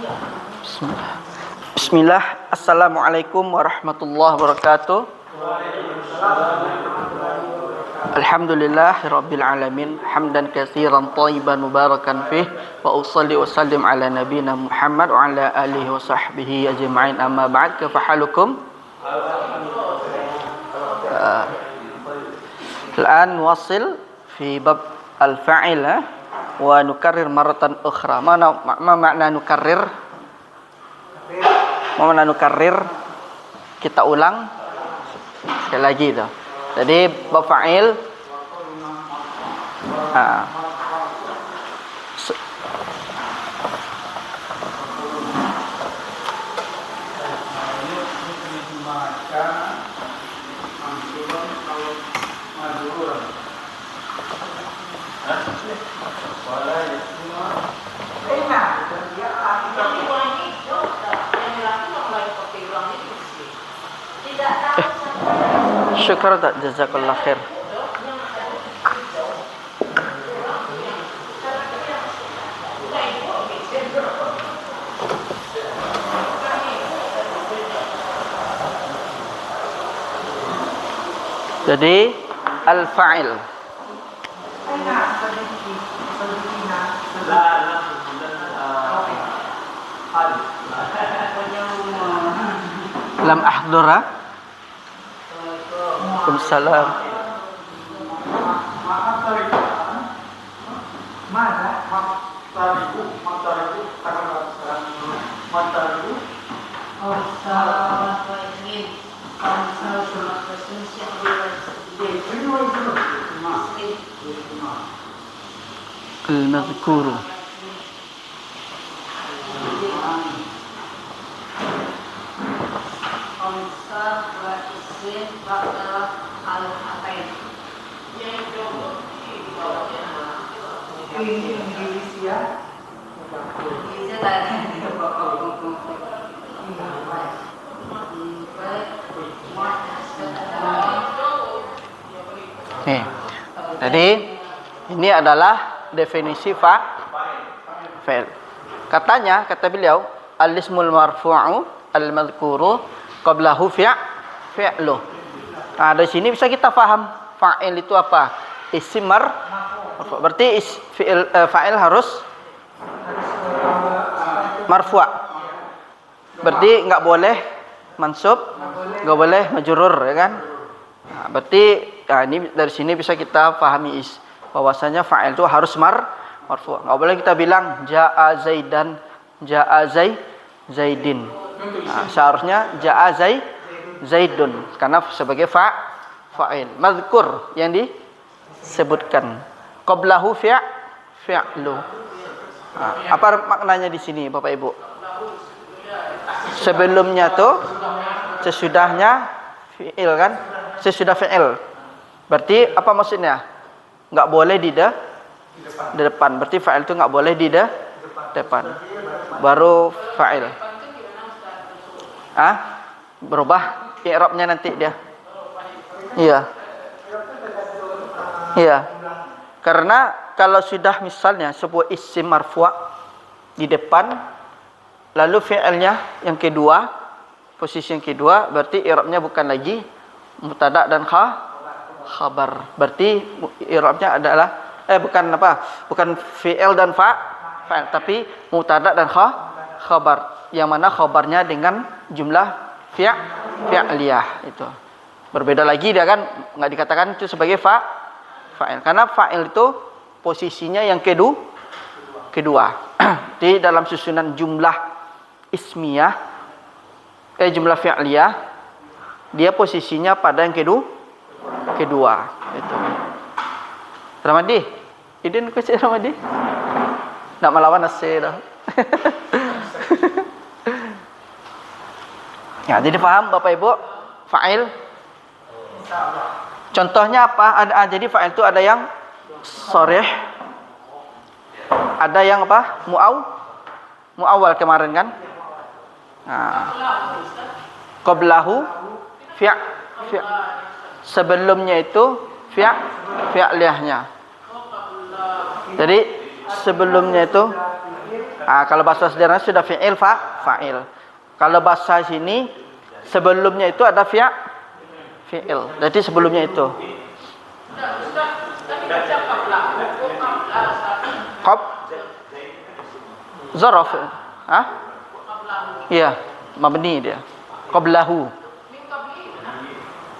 Bismillah. Bismillah. Assalamualaikum warahmatullahi wabarakatuh. Alhamdulillah rabbil alamin hamdan katsiran thayyiban mubarakan fih wa usalli wa sallim ala nabiyyina Muhammad wa ala alihi wa sahbihi ajma'in amma ba'd. Kaifa halukum? Al-an wasil fi bab al-fa'il wa nukarrir maratan ukhra. Ma makna nukarrir? Ma makna nukarrir? Kita ulang sekali lagi tu. Jadi bab fa'il syukur tak, jazakallah khair. Jadi al-fa'il lam ahdura. Waalaikumsalam. Al-madhkuru Jadi ini adalah definisi fa'il. Katanya, kata beliau, al-ismul marfu'u al-madhkuru qablahu fi'lu. Nah, dari sini bisa kita paham fa'il itu apa? Isim marfu'. Berarti fa'il harus marfu'. Berarti enggak boleh mansub, enggak boleh majrur, ya kan? Nah, berarti ini dari sini bisa kita pahami bahwasanya fa'il itu harus marfu'. Enggak boleh kita bilang jaa zaidan, jaa zaidin. Nah, seharusnya jaa zaidun karena sebagai fa'il. Mazkur yang disebutkan. Qablahu fi'lu. Nah, apa maknanya di sini Bapak Ibu? Sebelumnya tuh sesudahnya fi'il kan? Sesudah fi'il. Berarti apa maksudnya? Enggak boleh di depan. Berarti fa'il itu enggak boleh di depan. Baru fa'il. Berubah i'rabnya nanti dia. Iya. Iya. Karena kalau sudah misalnya sebuah isim marfu' di depan lalu fi'ilnya yang kedua, posisi yang kedua, berarti i'rabnya bukan lagi mubtada' dan khabar. Berarti i'rabnya adalah bukan fi'il dan fa'il, tapi mubtada' dan khabar. Yang mana khabarnya dengan jumlah fi'liyah itu. Berbeda lagi dia kan, enggak dikatakan itu sebagai fa'il. Karena fa'il itu posisinya yang kedua. Di dalam susunan jumlah ismiyah jumlah fi'liyah dia posisinya pada yang kedua itu. Ramadi, idin ku cik Ramadi. Nak melawan nasi dah. Ya, jadi paham Bapak Ibu fa'il? Contohnya apa? Jadi fa'il itu ada yang sharih, ada yang apa? Muawwal kemarin kan? Nah, qablahu sebelumnya itu fi'liyahnya. Jadi sebelumnya itu Kalau bahasa sederhana sudah fi'il fa'il. Kalau bahasa sini sebelumnya itu ada fi'il. Jadi sebelumnya itu. Qab zaraf. Iya, mabni dia. Qablahu.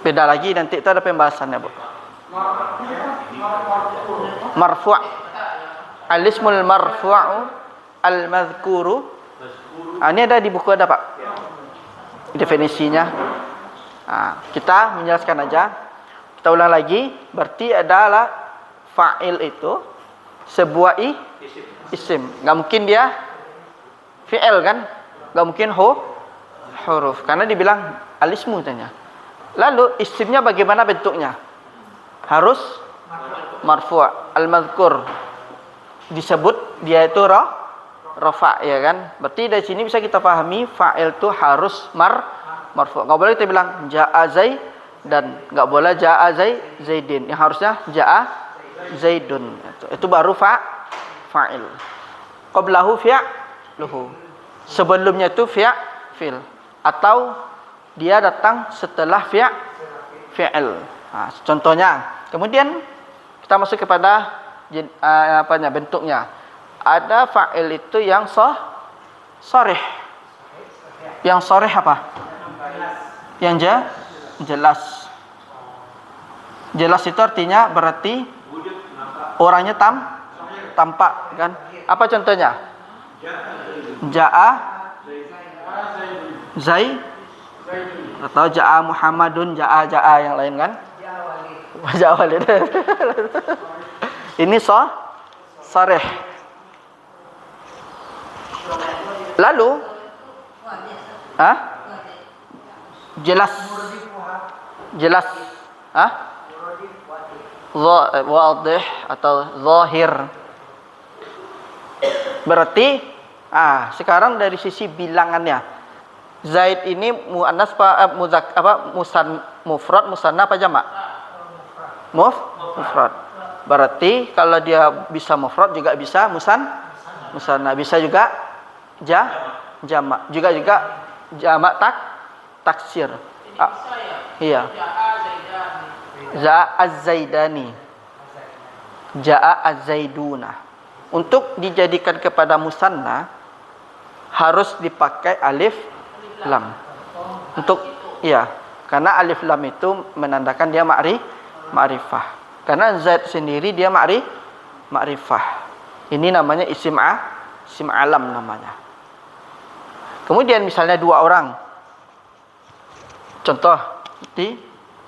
Beda lagi nanti itu ada pembahasannya, Bu. Marfu'. Al-ismul marfu'u al-madhkuru. Ini ada di buku, ada Pak definisinya. Kita menjelaskan aja. Kita ulang lagi. Berarti adalah fa'il itu sebuah isim. Nggak mungkin dia fi'il kan? Nggak mungkin huruf. Karena dibilang al-ismu tanya. Lalu isimnya bagaimana bentuknya? Harus marfu'. Al-madhkur disebut dia itu rafa, ya kan? Berarti dari sini bisa kita pahami fa'il itu harus marfu'. Enggak boleh kita bilang ja'a Zaid dan enggak boleh ja'a Zaidin. Yang harusnya ja'a Zaidun. Itu baru fa'il. Qablahu fi'luhu. Sebelumnya itu fi'il atau dia datang setelah fi'il. Contohnya. Kemudian kita masuk kepada bentuknya. Ada fa'il itu yang sharih. Yang sharih apa? Yang jelas. Jelas itu artinya berarti orangnya tampak kan? Apa contohnya? Ja'a Zaid atau Ja'a Muhammadun, Ja'a yang lain kan? Ja'a Walid. Ini sharih. Lalu jelas wadih atau zahir. Berarti sekarang dari sisi bilangannya Zaid ini muannas mufrad, musanna apa jamak? Mufrad. Berarti kalau dia bisa mufrad juga bisa musanna, bisa juga jamak, juga jamak taksir. Iya. Ja'a az-Zaidani. Ja'a az-Zaiduna. Untuk dijadikan kepada musanna harus dipakai alif lam. Karena alif lam itu menandakan dia ma'rifah. Karena Zaid sendiri dia ma'rifah. Ini namanya isim alam namanya. Kemudian misalnya dua orang. Contoh di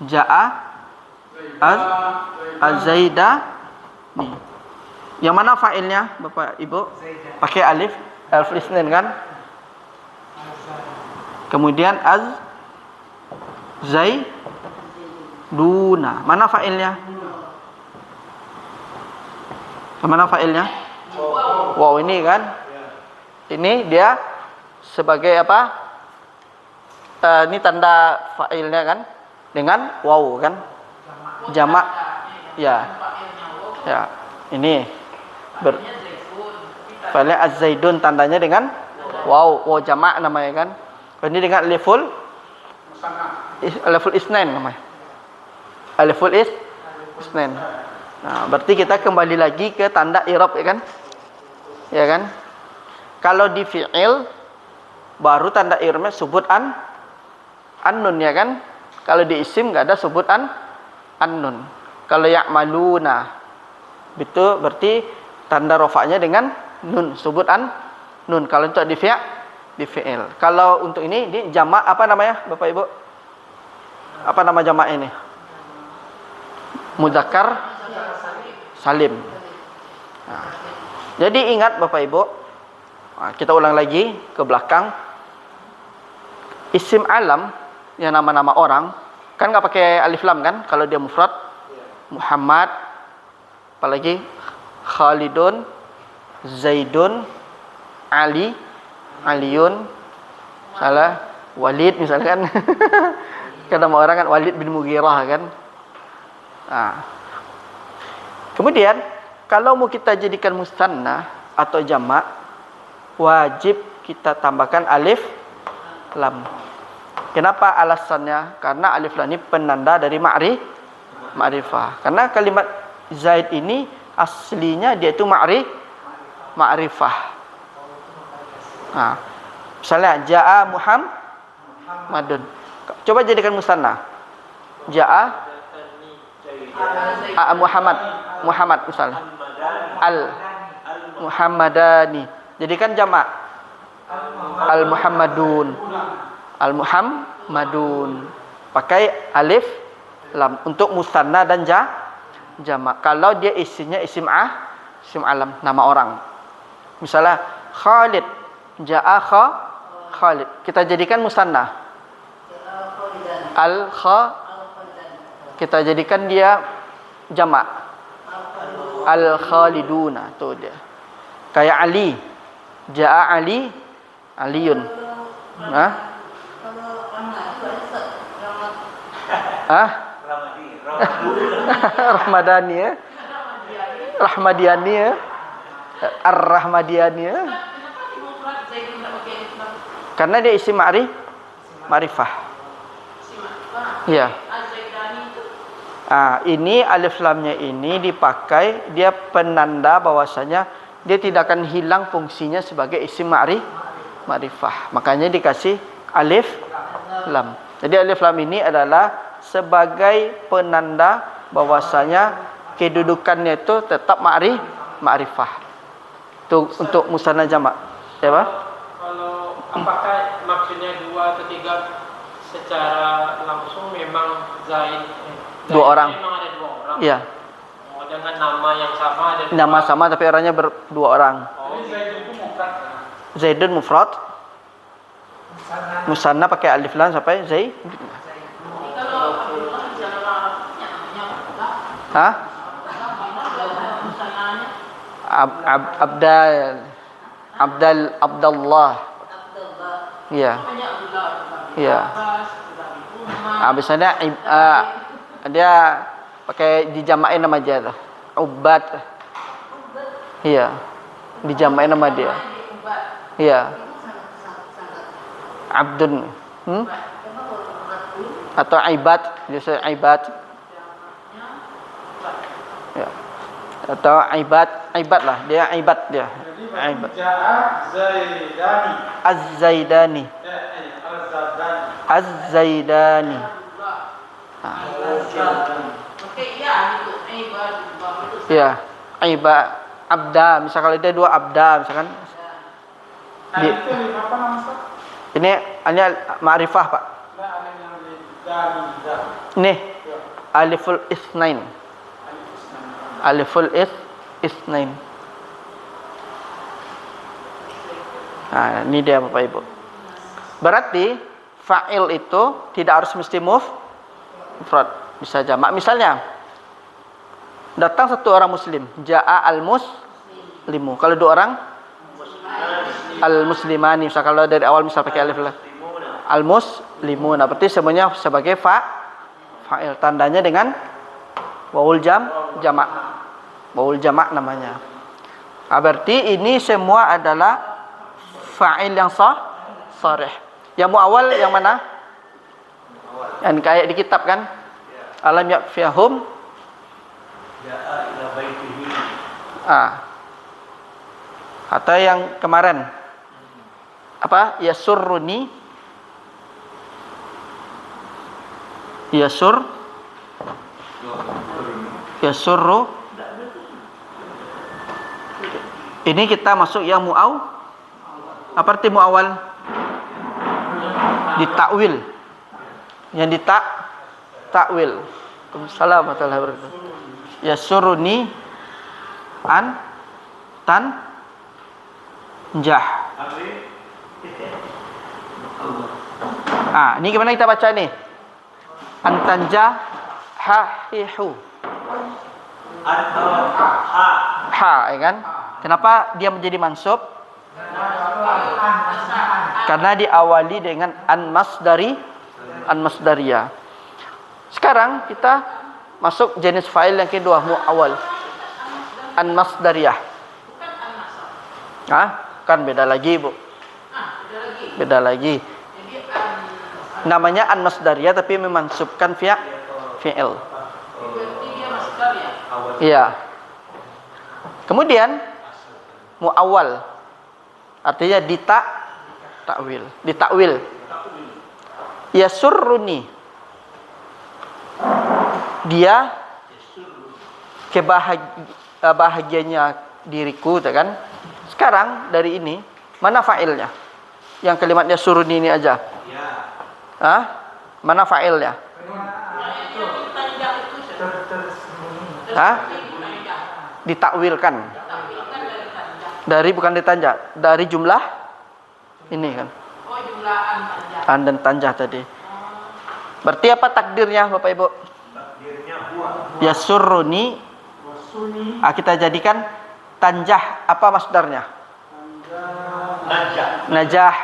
Ja'a az-Zaida nih. Yang mana fa'ilnya Bapak Ibu? Pakai alif isnin kan? Kemudian az-Zaiduna. Mana fa'ilnya? Mana fa'ilnya? Wow, ini kan? Ini dia sebagai apa? Ini tanda fa'ilnya kan? Dengan wow kan? Jamak. Ya. Ini fa'ilnya az-Zaidun, tandanya dengan wow jamak namanya kan? Ini dengan aliful isnain namanya. Aliful isnain. Nah, berarti kita kembali lagi ke tanda i'rab ya kan? Ya kan? Kalau di fi'il baru tanda i'rabnya subut an-nun ya kan? Kalau di isim enggak ada subut an-nun. Kalau ya'maluna itu berarti tanda rafa'nya dengan nun, subut nun. Kalau untuk di fi'il. Kalau untuk ini di jamak apa namanya Bapak Ibu? Apa nama jamak ini? Mudzakkar salim. Jadi ingat Bapak Ibu, kita ulang lagi ke belakang. Isim alam yang nama-nama orang kan nggak pakai alif lam kan? Kalau dia mufrad, Muhammad, apalagi Khalidun, Zaidun, Aliun, salah Walid misalkan. Kan nama orang kan Walid bin Mughirah kan. Kemudian kalau mau kita jadikan musanna atau jamak, wajib kita tambahkan alif lam. Kenapa alasannya? Karena alif lam ini penanda dari ma'rifah. Karena kalimat Zaid ini aslinya dia itu ma'rifah. Nah, misalnya jaa Muhammadun. Coba jadikan musanna. Jaa Muhammad misalnya. Al Muhammadani. Jadikan jamak. Al Muhammadun. Al Muhammadun. Pakai alif lam untuk musanna dan jamak. Kalau dia isinya isim alam, nama orang. Misalnya Khalid, jaa Khalid. Kita jadikan musanna. Kita jadikan dia jamak. Al Khaliduna, tu dia. Kayak Ali, jaa Aliun. Rahmadani ya. Rahmadiani ya. Ar-Rahmadiani ya. Karena dia isim ma'rifah. Ya. Ini alif lamnya ini dipakai, dia penanda bahwasanya dia tidak akan hilang fungsinya sebagai isim ma'rifah. Makanya dikasih alif lam. Jadi alif lam ini adalah sebagai penanda bahwasanya kedudukannya itu tetap ma'rifah. Itu untuk musanna jamak. Ya, Pak? Kalau apakah maksudnya 2 atau 3 secara langsung memang Zaid dua orang. Memang ada 2 orang. Iya. Oh, dengan nama yang sama ada Nama sama tapi orangnya berdua orang. Oh, Zaidun itu mufrad. Zaidun mufrad. Musanna pakai alif lam sampai Zaid. Kalau Abdullah secara Arabnya namanya Abdallah. Iya. Iya. Biasanya dia pakai dijamain nama dia tuh. Ubad. Iya. Dijamain nama dia. Iya. Abdun. Atau ibad, biasa ibad. Ya. Atau ibad lah, dia ibad dia. Ibad. Zaidani. Az-Zaidani. Az-Zaidani. Ya, ibad abda, misal kalau dia 2 abda misalkan. Ini ma'rifah, Pak. Nih, aliful isnain. Aliful isnain. Ini dia Bapak Ibu. Berarti fa'il itu tidak harus mesti mufrad, bisa jamak. Misalnya datang 1 orang muslim, jaa al-muslimu. Kalau 2 orang al-muslimani. Misal kalau dari awal misal pakai alif lam. Al-muslimun. Berarti semuanya sebagai fa'il. Tandanya dengan waul jamak. Waul jamak namanya. Berarti ini semua adalah fa'il yang sharih. Yang muawwal yang mana? Yang kayak di kitab kan? Alam yakfiyahum ja'a ila baitihi. Atau yang kemarin apa? Yasurruni. Yasurru. Ini kita masuk yang mu'aw. Apa arti mu'awal? Ditakwil. Yang takwil. Waalaikumsalam warahmatullahi wabarakatuh. Yasurruni tanjah. Ini gimana kita baca nih? Antanjah hahihu. Ya kan? Kenapa dia menjadi mansub? Karena diawali dengan an-masdariyah. Sekarang kita masuk jenis fa'il yang kedua, mu'awwal. An-masdariyah. Kan beda lagi, Bu. Beda lagi. Beda lagi. Jadi Namanya an-masdariyah tapi memansubkan fi'il. berarti dia masdar ya. Iya. Kemudian muawwal artinya ditakwil. Yasurruni, dia bahagianya diriku, kan? Sekarang dari ini mana fa'ilnya? Yang kalimat yasurruni ini aja. Hah? Mana fa'ilnya? Hah? Ditakwilkan. Dari bukan ditanjak, dari jumlah ini kan. Oh, jumlah tanjah. An dan tanjah tadi. Berarti apa takdirnya Bapak Ibu? Yasurruni. Kita jadikan tanjah, apa masdarnya? Najah.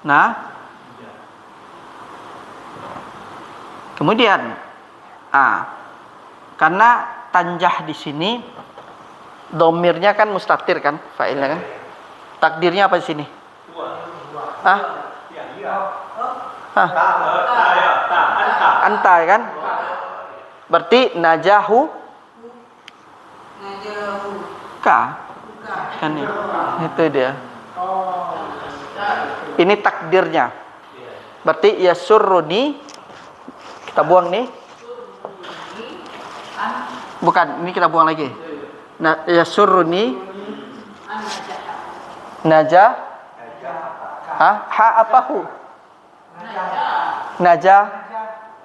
Nah. Kemudian karena tanjah di sini domirnya kan mustatir kan, fa'ilnya kan. Takdirnya apa di sini? Anta kan? Berarti najahu ka. Kan itu dia. Ini takdirnya. Berarti yasurruni, kita buang nih. Bukan, ini kita buang lagi. Nah, yasurruni najah. Ha apa hu? Najah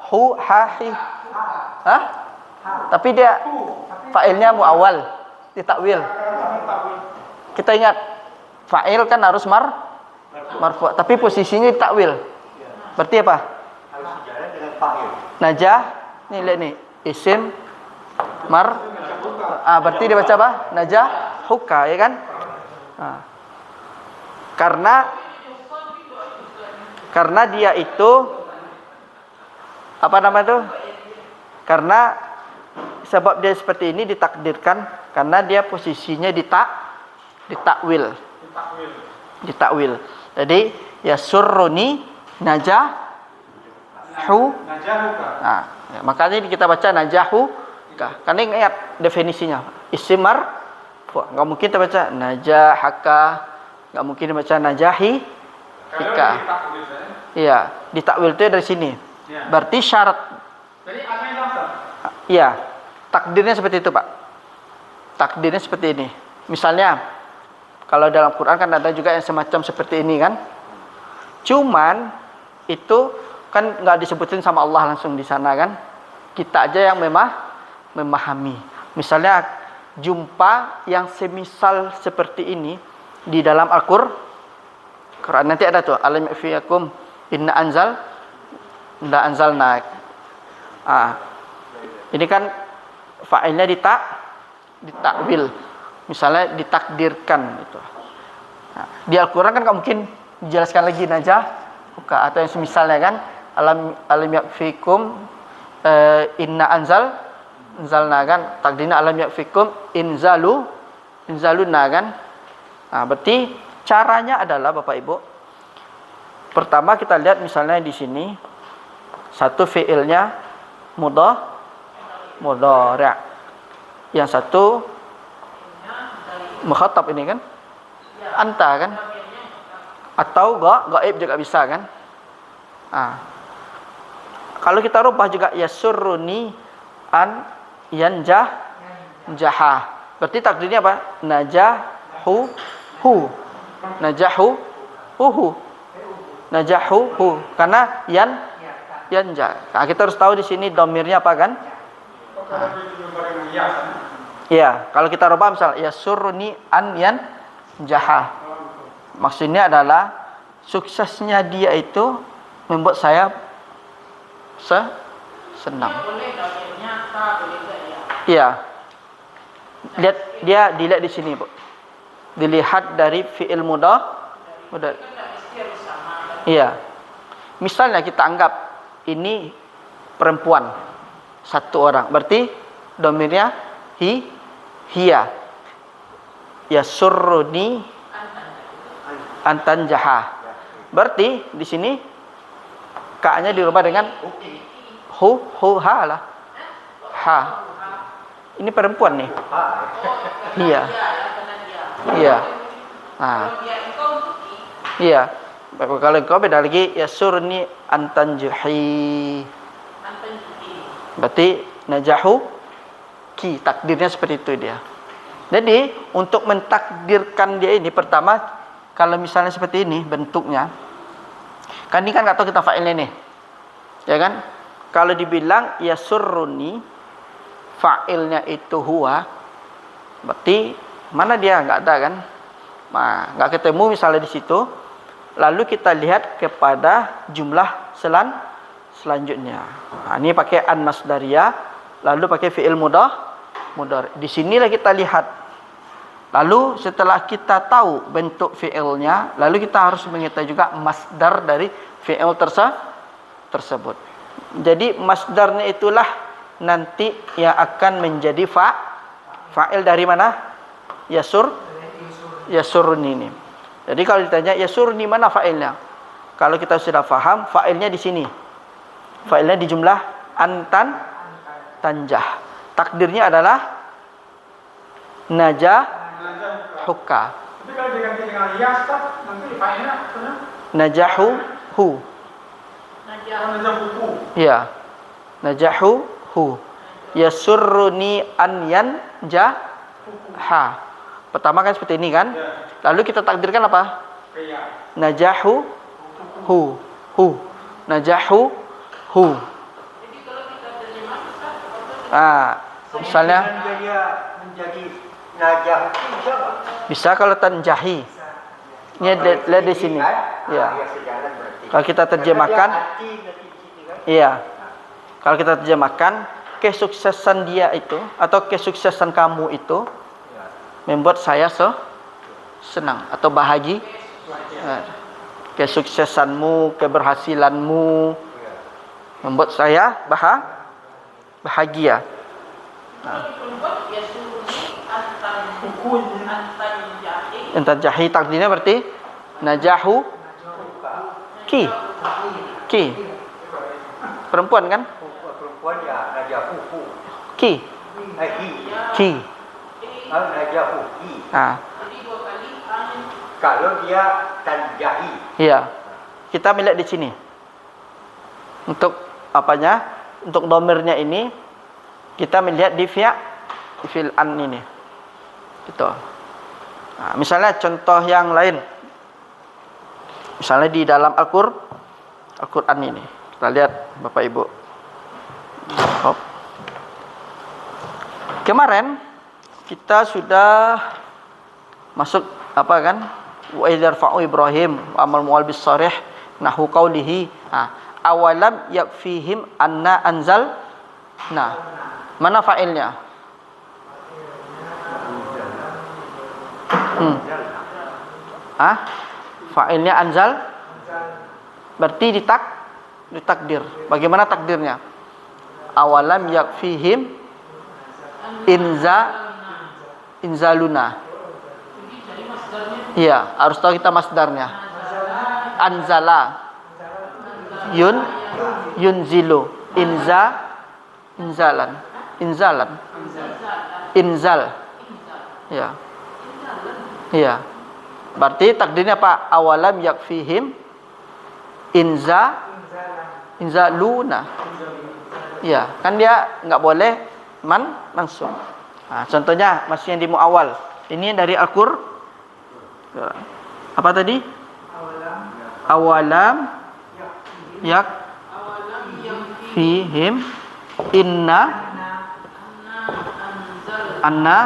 hu hi. Tapi dia fa'ilnya muawwal, ditakwil. Kita ingat fa'il kan harus marfu', tapi posisinya ditakwil. Berarti apa? Najah, nih lihat nih, isim berarti dia baca apa? Najah huka, ya kan? Karena dia itu apa nama itu? Karena sebab dia seperti ini ditakdirkan karena dia posisinya ditakwil. Jadi yasurruni najahu. Makanya kita baca najahu. Karena ingat definisinya. Isim marfu'. Enggak mungkin kita baca najahaka, enggak mungkin dibaca najahi. Iya, ditakwil itu dari sini. Berarti syarat. Iya, takdirnya seperti itu, Pak. Takdirnya seperti ini. Misalnya, kalau dalam Quran kan ada juga yang semacam seperti ini kan. Cuman itu kan nggak disebutin sama Allah langsung di sana kan. Kita aja yang memahami. Misalnya jumpa yang semisal seperti ini di dalam Al-Quran. Nanti ada tuh alam fiyakum inna anzalna. Ini kan fa'ilnya ditakwil. Misalnya ditakdirkan itu. Di Al-Quran kan nggak mungkin dijelaskan lagi najah atau yang semisalnya kan alam yakfikum inna anzalna kan, takdirnya alam yakfikum inzaluna kan. Berarti caranya adalah Bapak Ibu, pertama kita lihat misalnya di sini satu fiilnya mudhari', yang satu mukhatab ini kan anta kan, atau gaib juga bisa kan. Kalau kita rubah juga yasurruni an jaha, berarti takdirnya apa? Najahu karena yanja. Kita harus tahu di sini domirnya apa kan? Iya, kalau kita rubah misal yasurruni an jaha, maksudnya adalah suksesnya dia itu membuat saya senang. Iya. Dia dilihat di sini, Bu. Dilihat dari fiil mudhari'. Iya. Misalnya kita anggap ini perempuan satu orang, berarti domirnya hiya. yasurruni antanjaha. Berarti di sini ka-nya dirubah dengan ha lah. Ha. Ini perempuan nih. Iya. Iya. Nah. Iya. Kalau engkau beda lagi yasurni antanjuhi. Berarti najahu ki, takdirnya seperti itu dia. Jadi untuk mentakdirkan dia ini, pertama kalau misalnya seperti ini bentuknya, kan ini kan nggak tahu kita fa'ilnya nih, ya kan? Kalau dibilang yasurruni, fa'ilnya itu huwa, berarti mana dia? Nggak ada kan? Nah, nggak ketemu misalnya di situ. Lalu kita lihat kepada jumlah selanjutnya. Nah, ini pakai an masdariyah, lalu pakai fi'il mudhari. Di sinilah kita lihat. Lalu setelah kita tahu bentuk fi'ilnya, lalu kita harus mengetahui juga masdar dari fi'il tersebut. Jadi masdarnya itulah nanti yang akan menjadi fa'il dari mana? Yasurni ini. Jadi kalau ditanya yasurni mana fa'ilnya? Kalau kita sudah paham, fa'ilnya di sini. Fa'ilnya di jumlah tanjah. Takdirnya adalah najahuka. Tapi kalau diganti dengan yas, nanti fa'ilnya apa? Najahuhu. Najahuhu. Ya. Najahuhu. Yasurruni an yanjaha. Pertama kan seperti ini kan? Lalu kita takdirkan apa? Najahu hu. Najahu hu. Jadi kalau kita terjemahkan, Misalnya dia menjadi najahu siapa? bisa kalau tanjahi. Ini lihat di sini. Ya. Kalau kita terjemahkan, iya. Kalau kita terjemahkan, kesuksesan dia itu atau kesuksesan kamu itu membuat saya senang atau bahagia. Kesuksesanmu, keberhasilanmu membuat saya bahagia. Antanjahi takdirnya berarti najahu ki. Perempuan kan? Perempuan ya najahu. Ki. Najahu. jadi 2 kali Kalau dia tanjahi. Iya. Kita melihat di sini. Untuk apanya? Untuk domirnya ini kita melihat di fi'il an ini. Gitu. Nah, misalnya contoh yang lain. Misalnya di dalam Al-Qur'an ini. Kita lihat Bapak Ibu. Hop. Kemarin kita sudah masuk apa kan? Wa idzarfa'u Ibrahim amal mu'al bis sarih nahu qaulihi awalam yakfihim anna anzal. Nah, mana fa'ilnya? Fa'ilnya anzal. Berarti ditakdir. Bagaimana takdirnya? Awalam yakfihim inzaluna. Iya, harus tahu kita masdarnya. Anzala. Yunzilu. Inzalan. Inzal. Ya. Iya. Berarti takdirnya apa? Awalam yakfihim inzaluna. Iya, kan dia enggak boleh mansub. Nah, contohnya masih yang di muawal. Ini dari Al-Qur'an. Apa tadi? Awalam yakfihim anna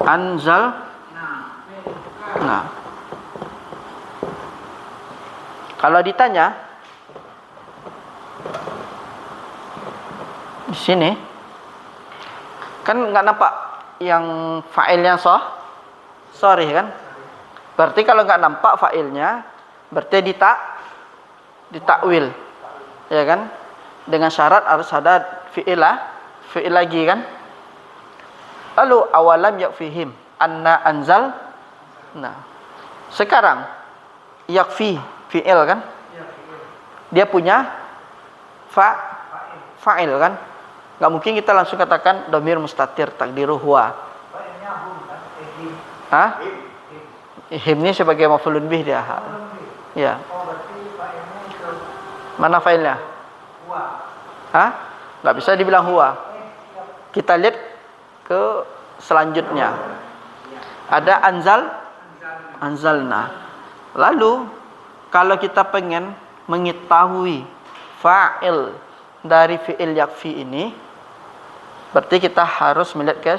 anzal. Nah, kalau ditanya di sini kan nggak nampak yang fa'ilnya sorry kan? Berarti kalau nggak nampak fa'ilnya, berarti ditakwil, ya kan? Dengan syarat harus ada fi'il lagi kan? Lalu awalam yakfihim anna anzal. Nah, sekarang yakfi fi'il kan? Dia punya fa'il kan? Enggak mungkin kita langsung katakan dhamir mustatir takdiru huwa. Hah? Him ini sebagai maf'ulun bih dia. Ya. Mana fa'ilnya? Hah? Enggak bisa dibilang huwa. Kita lihat ke selanjutnya. Ada anzalna. Lalu kalau kita pengen mengetahui fa'il dari fi'il yakfi ini, berarti kita harus melihat ke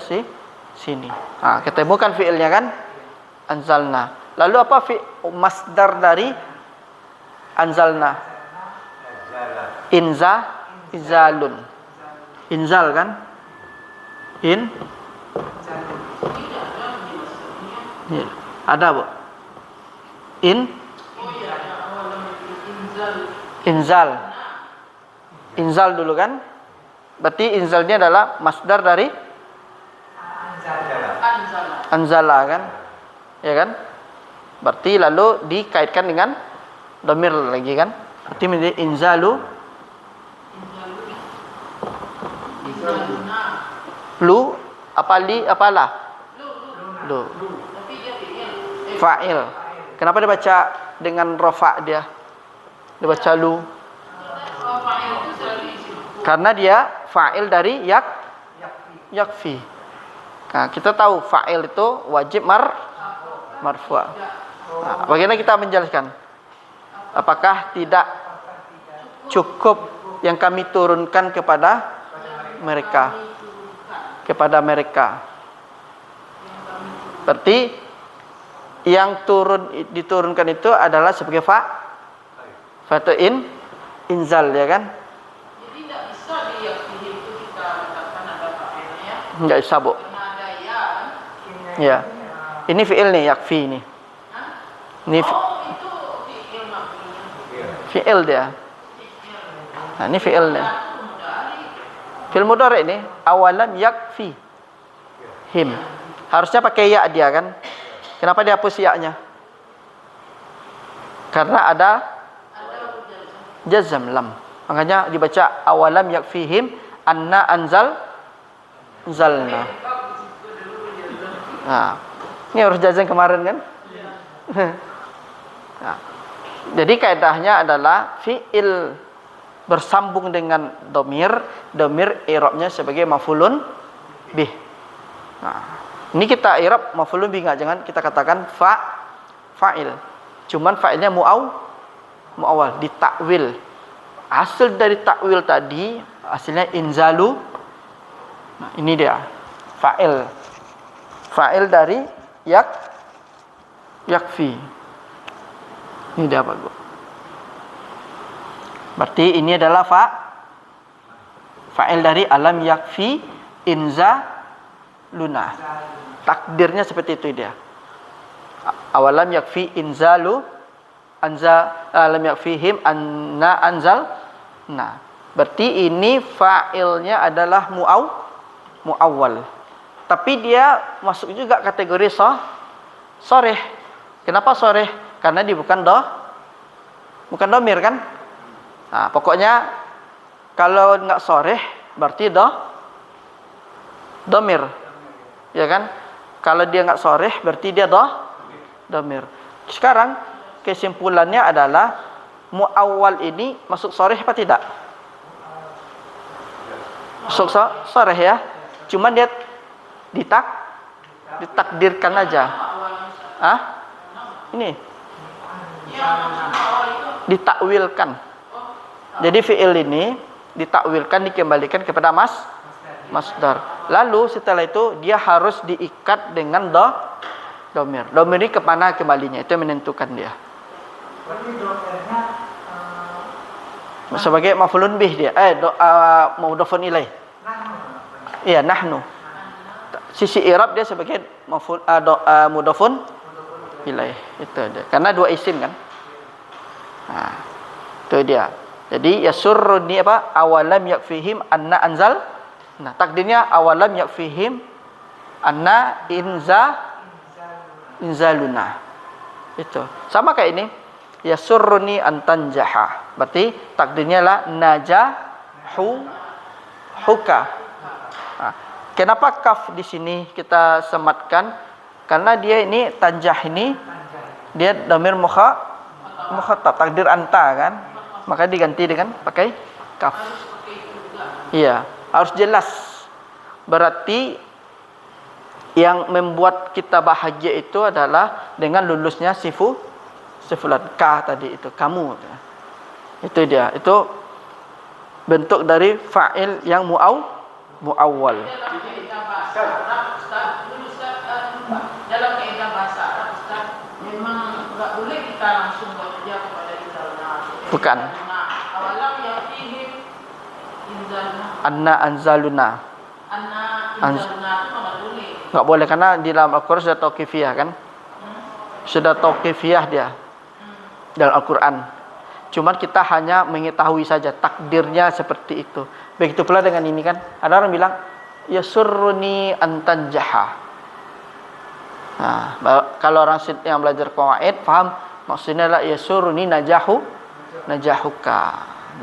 sini. Nah, kita temukan fi'ilnya kan? Anzalna. Lalu apa masdar dari anzalna? Inzalun. Inzal kan? Ya. Ada, Bu? Inzal dulu kan? Berarti inzalnya adalah masdar dari anzala kan? Ya kan? Berarti lalu dikaitkan dengan dhamir lagi kan? Berarti menjadi inzalu lu apalah lu fa'il. Kenapa dia baca dengan rafa dia baca lu? Karena dia fa'il dari yakfi. Nah, kita tahu fa'il itu wajib marfu'. Nah, bagaimana kita menjelaskan? Apakah tidak cukup yang kami turunkan kepada mereka? Berarti yang diturunkan itu adalah sebagai fa'il inzal ya kan? Jadi tidak bisa diyakini itu kita katakan ada fa'ilnya. Enggak bisa, Bu. Karena ada ya. Ya. Ini fi'il nih, yakfi ini. Ini itu fi'il maknanya. fi'il dia. Nah, ini fi'il nih. Fi'il mudhari ini awalam yakfi him. Harusnya pakai ya dia kan? Kenapa dia hapus ya-nya? Karena ada jazm lam. Makanya dibaca awalam yakfihim anna anzalna. Nah, ini harus jazm kemarin kan? Nah, jadi kaidahnya adalah fi'il bersambung dengan domir i'rabnya sebagai maf'ulun bih. Nah, ini kita i'rab maf'ulun bih, jangan kita katakan fa'il. Cuman fa'ilnya muawwal, ditakwil. Hasil dari takwil tadi hasilnya inzalu. Nah, ini dia fa'il dari yakfi. Ini dia Pak. Berarti ini adalah fa'il dari alam yakfi inzaluna. Takdirnya seperti itu dia. Awalam yakfi inzalu alam yakfihim anna anzal. Nah, berarti ini fa'ilnya adalah muawwal. Tapi dia masuk juga kategori soreh. Kenapa soreh? Karena dia bukan domir kan? Nah, pokoknya kalau nggak soreh berarti domir, ya kan? Kalau dia nggak soreh berarti dia domir. Sekarang kesimpulannya adalah muawwal ini masuk soreh apa tidak? Masuk soreh ya. Cuman dia ditakdirkan aja. Ah? Ini ditakwilkan. Jadi fi'il ini ditakwilkan, dikembalikan kepada masdar. Lalu setelah itu dia harus diikat dengan domir. Domir ini kemana kembalinya? Itu yang menentukan dia. Sebagai maf'ulun bih dia. Mudhafun ilaih. Iya, nahnu. Sisi i'rab dia sebagai mudhafun ilaih. Itu dia. Karena dua isim kan. Nah, itu dia. Jadi yasurruni awalam yakfihim anna anzal. Nah, takdirnya awalam yakfihim Anna inzaluna. Itu. Sama kayak ini. Yasurruni antanjaha. Berarti takdirnya lah huka. Nah, kenapa kaf di sini kita sematkan? Karena dia ini tanjah ini dia dhamir mukhatab, takdir anta kan. Maka diganti dengan pakai kaf. Iya, harus jelas. Berarti yang membuat kita bahagia itu adalah dengan lulusnya sifulan ka tadi itu, kamu. Itu dia. Itu bentuk dari fa'il yang muawwal. Dalam kaidah bahasa Arab Ustaz, memang enggak boleh kita langsung bekerja kepada inzalna. Bukan. Awalam yatihim inzalna. Anna anzaluna. Anna inzalna itu enggak boleh. Enggak boleh karena di dalam Al-Qur'an sudah tauqifiyah kan? Sudah tauqifiyah dia. Dalam Al-Qur'an. Cuman kita hanya mengetahui saja takdirnya seperti itu. Begitu pula dengan ini kan. Ada orang bilang yasurruni antanjaha. Nah, kalau orang yang belajar qawaid paham maksudnya adalah yasurruni najahuka.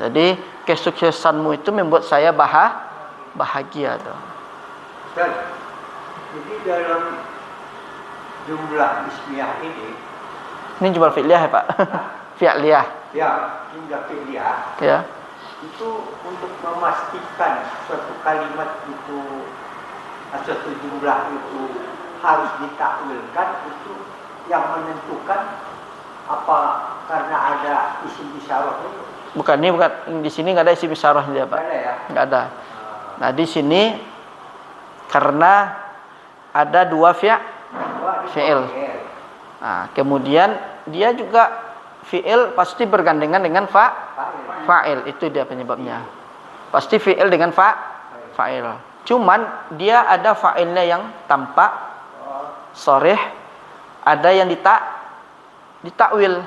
Jadi kesuksesanmu itu membuat saya bahagia tuh. Dan jadi dalam jumlah ismiyah ini jumlah fi'liyah ya Pak? Fi'liyah. ya jumlah fi'liyah Ya. itu untuk memastikan suatu kalimat itu suatu jumlah itu harus ditakwilkan, itu yang menentukan apa karena ada isim isyarah itu. Bukan di sini nggak ada isim isyarah dia Pak. Nggak ada ya? Nggak ada. Nah di sini karena ada dua fi'il. Nah, kemudian dia juga fi'il pasti bergandengan dengan fa'il. Itu dia penyebabnya. Pasti fi'il dengan fa'il. Cuman dia ada fa'ilnya yang tampak sharih, ada yang ditakwil.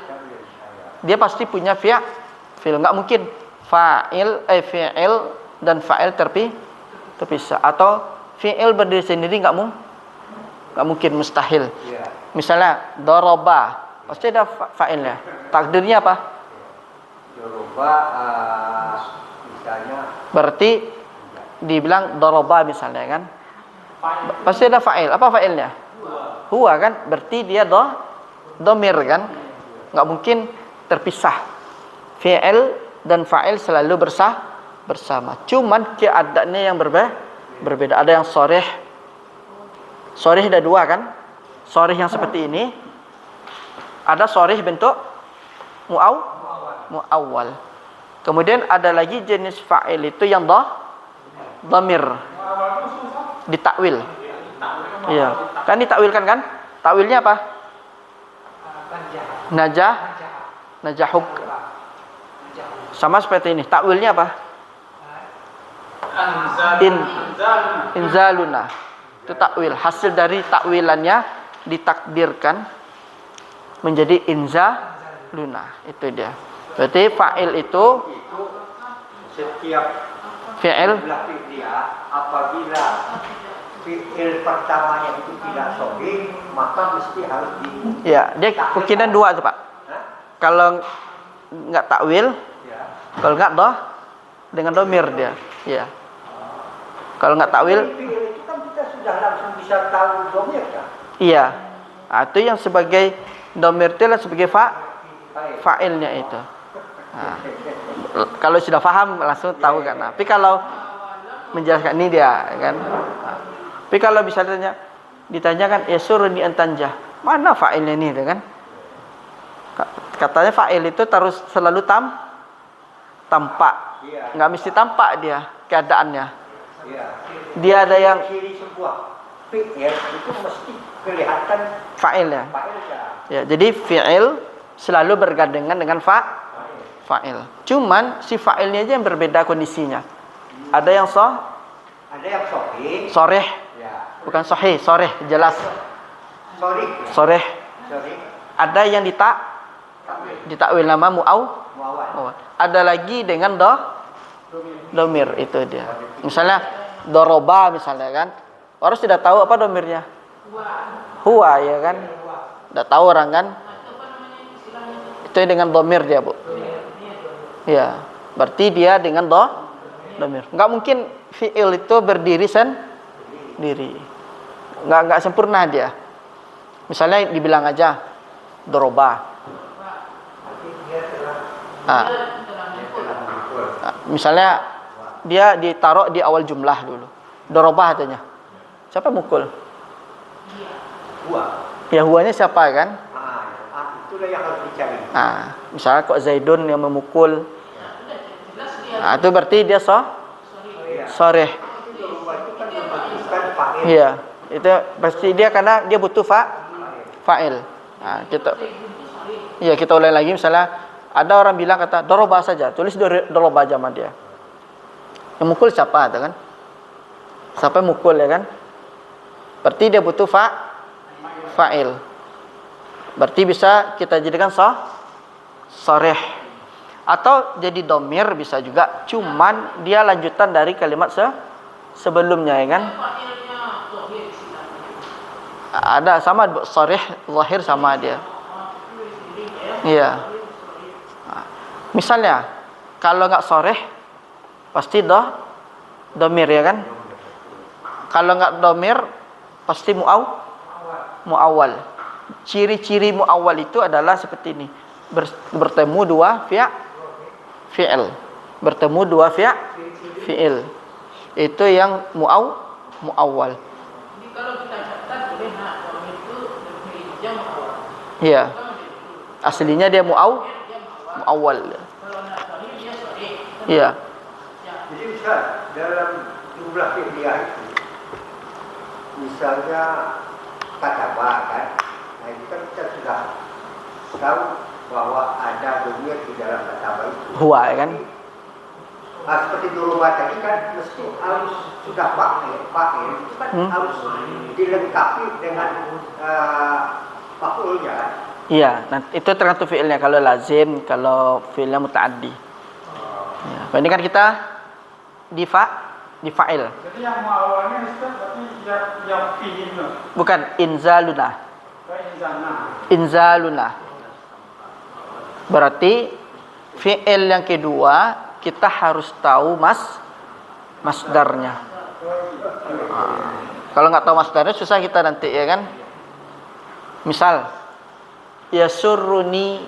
Dia pasti punya fi'il. Enggak mungkin fi'il dan fa'il terpisah atau fi'il berdiri sendiri enggak mungkin, mustahil. Misalnya daraba, pasti ada fa'ilnya. Takdirnya apa? Daraba misalnya Berarti dibilang daraba misalnya kan. Pasti ada fa'il. Apa fa'ilnya? Huwa kan? Berarti dia domir kan? Enggak mungkin terpisah. Fi'il dan fa'il selalu bersama. Cuman keadaannya yang berbeda. Ada yang sharih. Sharih ada dua kan? Sharih yang seperti ini. Ada sharih bentuk muawwal. Kemudian ada lagi jenis fa'il itu yang dhamir. Ditakwil. Iya. Kan ditakwilkan kan? Takwilnya apa? Najahuk. Sama seperti ini. Takwilnya apa? Inzaluna. Itu takwil. Hasil dari takwilannya ditakdirkan menjadi inzaluna. Itu dia. Berarti fa'il itu setiap fi'il jumlah fi'liyah apabila fi'il pertamanya itu tidak sahih maka mesti harus ya, dia kemungkinan dua tuh Pak. Kalau enggak takwil, kalau enggak dengan domir dia. Ya. Kalau enggak takwil, fi'il itu kan kita sudah langsung bisa tahu domir kan? iya. Nah, itu yang sebagai domir itu adalah sebagai fa'ilnya itu. Nah, kalau sudah paham langsung tahu kan. Tapi kalau menjelaskan ini dia kan. Nah, tapi kalau bisa ditanyakan yasuruni antanjah, mana fa'ilnya ini kan? Katanya fa'il itu terus selalu tampak. Enggak mesti tampak dia keadaannya. Dia ada yang ciri sebuah fi'il itu mesti kelihatan fa'ilnya. fa'ilnya. Ya, jadi fi'il selalu bergandengan dengan fa'il. Cuman si fa'ilnya aja yang berbeda kondisinya. Ada yang Ada yang sahih. sharih, Ya. bukan sahih, sharih jelas. Sahih. Sharih. Sahih. Ada yang ditakwil nama Muawwal. Ada lagi dengan domir itu dia. Misalnya doroba misalnya kan. Orang sudah tahu apa domirnya? Wah. Huwa, ya kan? Sudah tahu orang kan? Nah, itu apa namanya istilahnya? Itu dengan domir dia, Bu. Ya, berarti dia dengan domir. Nggak mungkin fi'il itu berdiri sendiri. Nggak sempurna dia. Misalnya dibilang aja doroba. Ah. Misalnya dia ditaruh di awal jumlah dulu. Doroba katanya. Siapa mukul? Huwa. Ya huwanya siapa kan? Itulah yang harus dicari. Nah, misalnya kok Zaidun yang memukul. Jelas dia. Nah, itu berarti dia soreh. Bukan fa'il. Iya, itu pasti dia karena dia butuh fa'il. Nah, kita ulang lagi misalnya ada orang bilang kata doroba saja, tulis doroba aja sama dia. Yang mukul siapa kan? Siapa yang mukul ya kan? Berarti dia butuh fa'il. Berarti bisa kita jadikan soreh. Atau jadi domir bisa juga, cuman dia lanjutan dari kalimat sebelumnya ya kan? Ada sama soreh, zahir sama dia. Iya. Misalnya kalau nggak soreh pasti domir ya kan? Kalau nggak domir pasti muawwal. Ciri-ciri muawwal itu adalah seperti ini. Bertemu dua fi'il. Bertemu dua fi'il. Itu yang muawwal. Jadi kalau kita catat boleh kalau itu jam awal. Iya. Aslinya dia muawwal. Kalau nak sorry dia sorry. Iya. Jadi Ustaz, dalam jumlah fi'liyah itu, misalnya kata kan, nah itu kan kita sudah tahu bahwa ada domir di dalam kata itu. Huwa ya kan? Seperti doroba tadi kan mesti harus sudah fa'il itu kan harus dilengkapi dengan maf'ulnya kan? Iya, nah itu tergantung fi'ilnya. Kalau lazim, kalau fi'ilnya muta'addi. Ya, ini kan kita di fa'il. Jadi yang awalnya Ustaz berarti yang fi'ilnya. Bukan inzaluna. Inzana. Inzaluna. Berarti fi'il yang kedua kita harus tahu masdarnya. Kalau nggak tahu masdarnya susah kita nanti ya kan. Misal yasurruni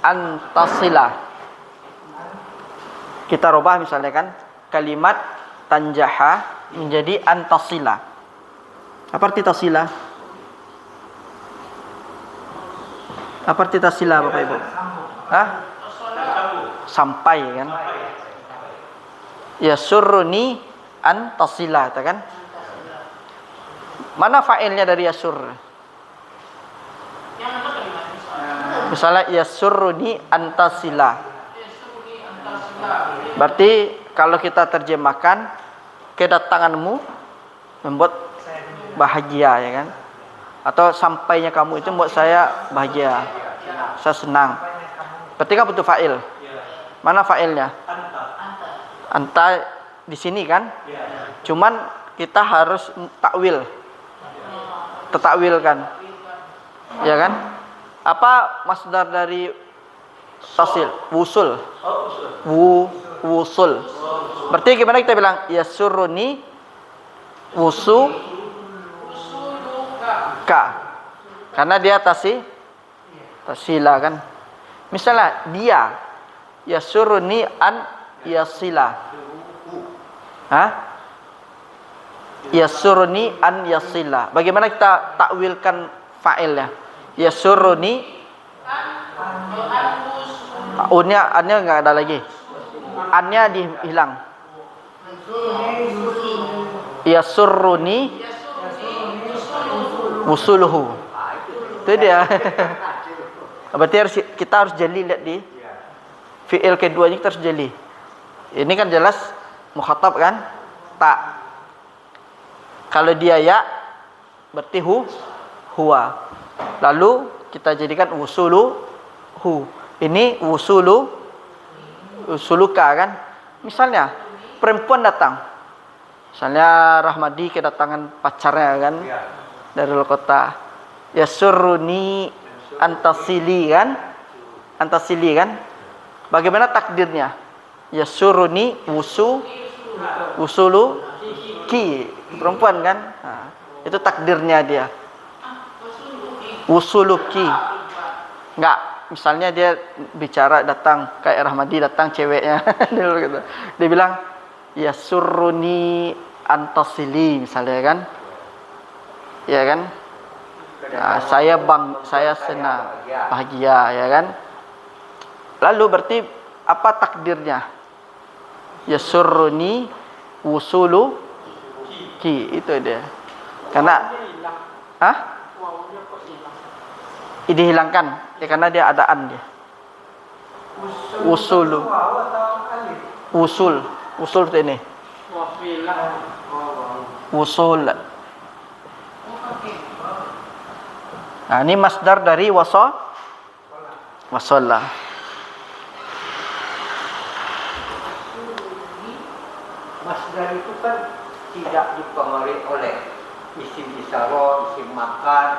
antasila. Kita rubah misalnya kan kalimat tanjaha menjadi antasila. Apa arti tasila? Apa arti tasila Bapak Ibu? Hah? Sampai kan? Yasurruni antasila kan? Mana fa'ilnya dari yasur? Yang mana kalimat Misalnya yasurruni antasila. Berarti kalau kita terjemahkan kedatanganmu membuat bahagia ya kan? Atau sampainya kamu itu membuat saya bahagia. Saya senang. Berarti kan butuh fa'il. Mana fa'ilnya? Anta di sini kan? Cuman kita harus takwil. Tetakwilkan. Ya kan? Apa masdar dari tasil? Wusul. Wusul. Berarti gimana kita bilang? Yasurruni ka. Karena dia tasila kan. Misalnya dia yasurruni an yasila. Hah? Yasurruni an yasila. Bagaimana kita takwilkan fa'ilnya? Yasurruni annya enggak ada lagi. Annya dihilang. Yasurruni wusuluhu. Itu dia. Berarti kita harus jeli lihat di fi'il keduanya kita harus jeli. Ini kan jelas mukhatab kan? Tak. Kalau dia ya berarti huwa. Lalu kita jadikan wusuluhu. Ini wusuluka kan? Misalnya perempuan datang. Misalnya Rahmadi kedatangan pacarnya kan Ya. dari luar kota. Yasurruni antasili kan? Antasili kan? Bagaimana takdirnya? Yasurruni usulu ki. Perempuan kan? Nah, itu takdirnya dia. Usuluki. Enggak, misalnya dia bicara datang kayak Rahmadi datang ceweknya gitu. Dia bilang yasurruni antasili misalnya kan. Ya kan? Nah, saya senang bahagia ya kan. Lalu berarti apa takdirnya? Yasurruni usulu ki, itu dia. Karena hilang. hah? Wawunya kok hilang? Dihilangkan ya karena dia adaan dia. Usulu. Waw atau alif? Usul itu ini. Wafilah. Usul. Nah, ini masdar dari wasalla. Masdar itu kan tidak dipengaruhi oleh isim isyarat, isim makan.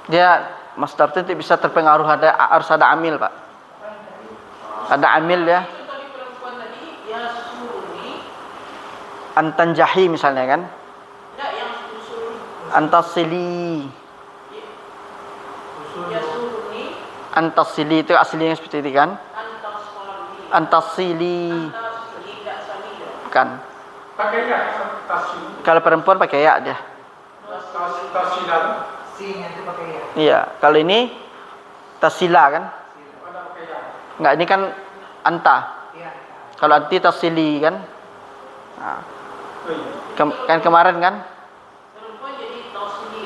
Dia masdar itu tidak bisa terpengaruh harus ada amil, Pak. Ada amil ya. Itu tadi perempuan tadi yasuruni. Antanjahi misalnya kan. Enggak yang usul Antasili. yasuruni Antasili itu aslinya seperti itu kan. antas koloni. Antasili Antas tidak samida. kan. Pakai ya, tasila. Kalau perempuan pakai ya dia. Tasila. Sin itu pakai ya. Iya, kalau ini tasila kan. Ada pakai ya. Enggak, ini kan anta. Iya. Kalau anti tasili kan. Nah, Oh iya. kan kemarin kan. Perempuan jadi tausili.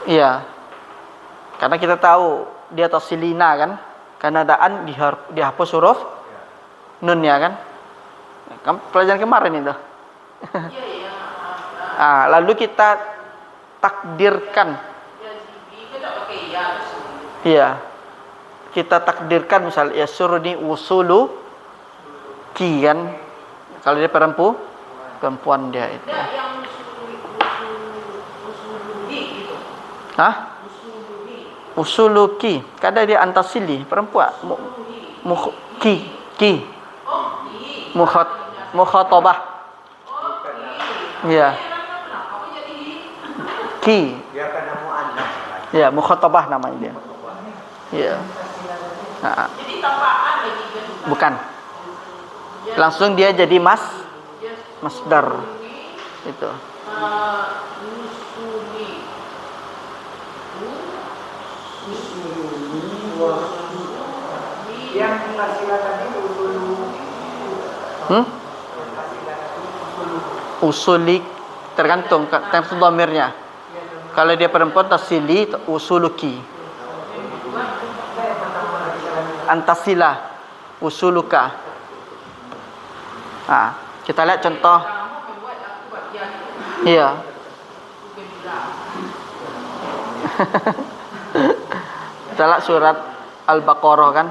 Iya. Karena kita tahu dia tasilina kan. Karena ada an dihapus huruf nun ya kan. Pelajaran kemarin itu. Iya ya. Ah, lalu kita takdirkan. Ya zibi kita pakai ya usul. Iya. Kita takdirkan misal yasurni usulu ki kan. Kalau dia perempuan dia itu. Enggak yang usuludi gitu. Hah? Usuludi. Usuluki. Kadang dia antasili perempuan. Ki. Oh, di. Mukhatabah. Oh, di. Iya. Kenapa kok jadi Ki. Dia kena mu'annas kan. Ya, mukhatabah namanya dia. Iya. Nah, jadi tapaan lagi kan? bukan. Langsung dia jadi masdar. Itu. Usuli. Yang tasila tadi usulu. Usulik tergantung dhamirnya. Kalau dia perempuan tasili usuluki. Antasila usuluka. Nah, kita lihat contoh. Kamu membuat aku bagian Iya. bukan bilang. Kita lihat surat Al-Baqarah kan.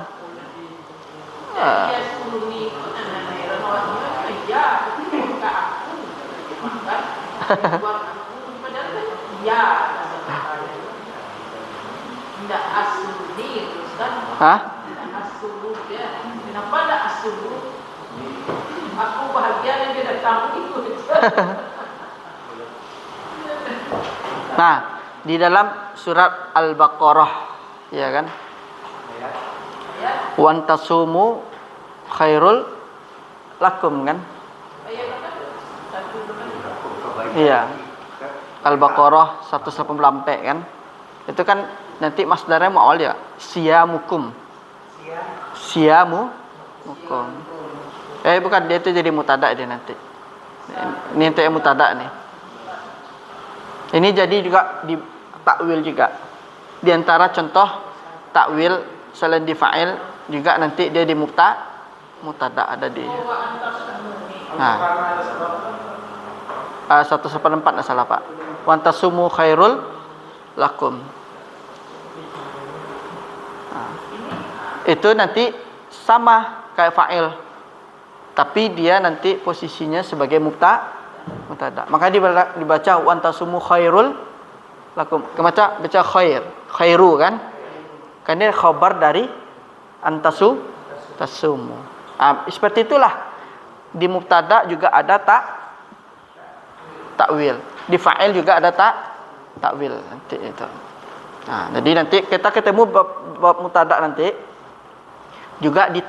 Dia suruh ni ya, tapi bukan aku. Makan. Buat aku padahal kan ya. Tidak asli Ustaz. Hah? Tidak asli dia. Kenapa tidak asli? Aku bahagia dan dia datang ikut. Nah, di dalam surat Al-Baqarah ya kan? Ya. Wan tasumu khairul lakum kan? Ayat apa? Satu kan. Iya. Al-Baqarah 184 kan? Itu kan nanti masdarnya mu'awwal ya. Siyamukum. Siyamukum. Bukan, dia itu jadi mutada dia nanti. Ini untuk yang mutada nih. Ini jadi juga di takwil juga. Di antara contoh takwil selain di fa'il juga nanti dia di mutada ada di. Nah. 184 salah Pak. Wan tasumu khairul lakum. Nah. Itu nanti sama kayak fa'il. Tapi dia nanti posisinya sebagai Mubtada. Maka dibaca wa antasumu khairul lakum. Baca khair, khairu kan? Kan ini khabar dari tasumu. Seperti itulah. Di mubtada juga ada takwil. Di fa'il juga ada takwil nanti itu. Nah, jadi nanti kita ketemu bab mubtada nanti juga di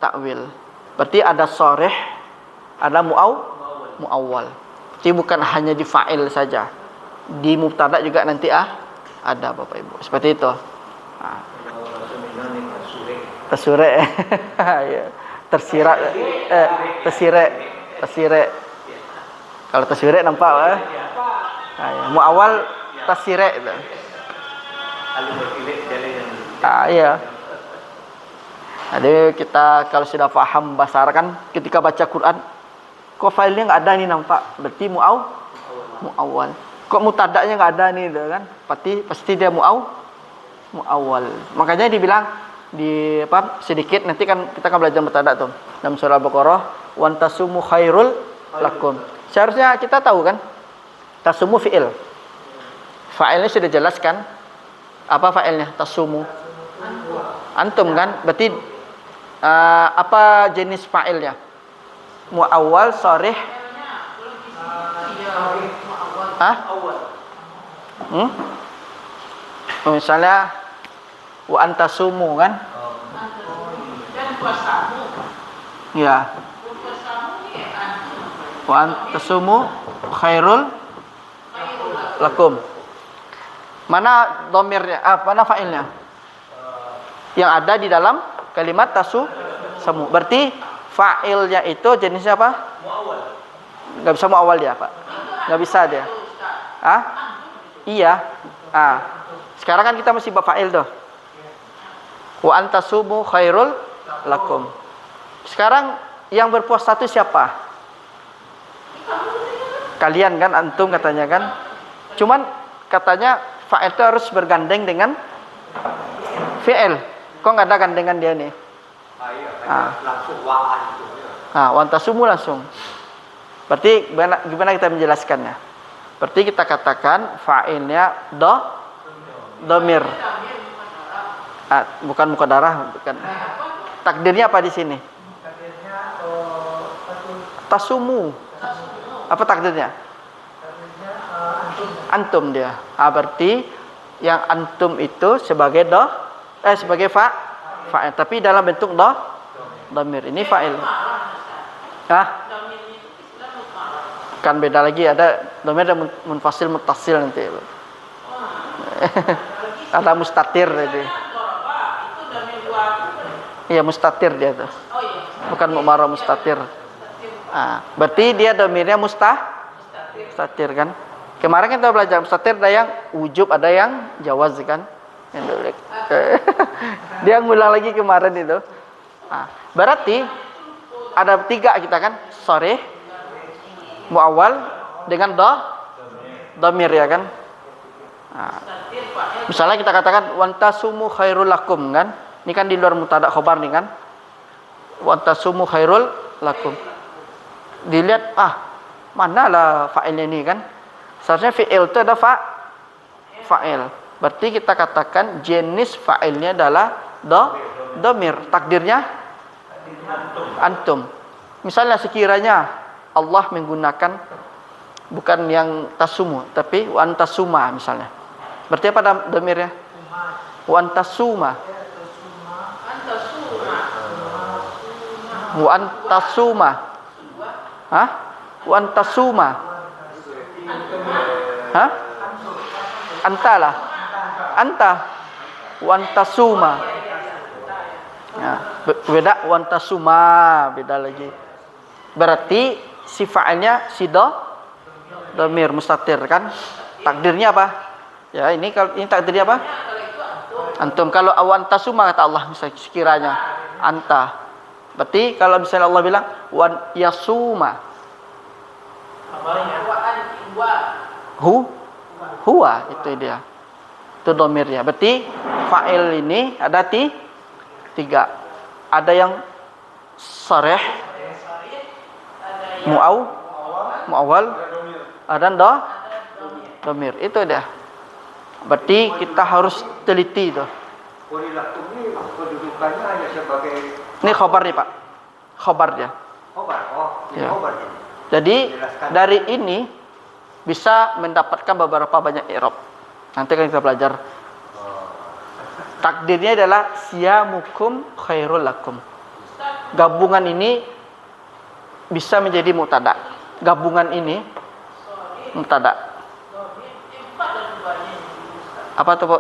takwil. Berarti ada sharih, ada muawwal. Jadi bukan hanya di fa'il saja. Di mubtada juga nanti ada Bapak Ibu. Seperti itu. Nah. Tersure. Ya. Tersirat tersire. Kalau tersire nampak ya. Muawwal tersire itu. Iya. Jadi kita kalau sudah paham bahasa Arab kan ketika baca Quran kok filenya nggak ada nih nampak, berarti muawwal. Kok mutadanya nggak ada nih gitu kan? Pasti dia muawwal. Makanya dibilang di sedikit nanti kan kita akan belajar mutada tuh dalam surah Al-Baqarah wan tasumu khairul lakum. Seharusnya kita tahu kan tasumu fi'il. Fa'ilnya sudah jelaskan. Apa fa'ilnya? Tasumu. Antum kan? Berarti apa jenis fa'ilnya? Muawwal, sharih. Misalnya wa antasumu kan? Dan puasamu. Ya. Wa antasumu khairul lakum. Mana domirnya? Mana fa'ilnya? Yang ada di dalam kalimat tasumu. Berarti fa'ilnya itu jenisnya apa? Muawwal. Enggak bisa muawwal dia, Pak. Enggak bisa dia. Iya. Sekarang kan kita masih bab fa'il tuh. Wa antasumu khairul lakum. Sekarang yang berpuasa itu siapa? Kalian kan, antum katanya kan. Cuman katanya fa'il itu harus bergandeng dengan fi'il. Kok nggak ada gandengan dia nih? Langsung wa'an itu. Wa antasumu langsung. Berarti gimana kita menjelaskannya? Berarti kita katakan fa'ilnya domir. Bukan muqaddarah, bukan. Takdirnya apa di sini? Takdirnya Tasumu. Apa takdirnya? takdirnya Antum antum. dia. Berarti yang antum itu sebagai sebagai fa'il, tapi dalam bentuk domir. Ini fa'il. Kan beda lagi, ada domir dan munfasil muttasil nanti. Ada mustatir tadi. Iya, mustatir dia tuh. Bukan mu'marah, mustatir. Berarti dia domirnya mustatir kan? Kemarin kita belajar mustatir ada yang wujub, ada yang jawaz kan? Dia ngulang lagi kemarin itu. Berarti ada 3 kita kan? Sharih, muawwal dengan domir ya kan? Misalnya kita katakan wantasumu khairul lakum kan? Ini kan di luar mubtada khobar nih kan? Wantasumu khairul lakum. Dilihat manalah fa'ilnya ini kan? Seharusnya fi'il itu ada fa'il. Berarti kita katakan jenis fa'ilnya adalah domir. Takdirnya antum. Misalnya sekiranya Allah menggunakan bukan yang tasumu tapi wa antasuma misalnya. Berarti apa domirnya? Wa antasuma. Wa antasuma. Wa antasuma. Antalah. Anta. Wa antasuma. Beda wa antasuma, beda lagi. Berarti si fa'ilnya si domir mustatir kan? Takdirnya apa? Ya, ini kalau ini takdirnya apa? Antum. Kalau awan tasuma kata Allah misalnya sekiranya anta. Berarti kalau misalnya Allah bilang wan yasuma. Huwa itu dia. Itu domirnya. Berarti fa'il ini ada 3. Ada yang sharih, muawwal, ada domir. Itu dia. Berarti kita harus teliti itu. Qul lakum ini kedudukannya hanya sebagai Ini khobar nih Pak. Khobar dia. khobar. Oh, ini Ya. khobar ini. Jadi dari ini bisa mendapatkan beberapa banyak i'rab. Nanti kan kita belajar. Takdirnya adalah siyamukum khairul lakum. Gabungan ini bisa menjadi mubtada. Gabungan ini mubtada. Apa tuh, Bu?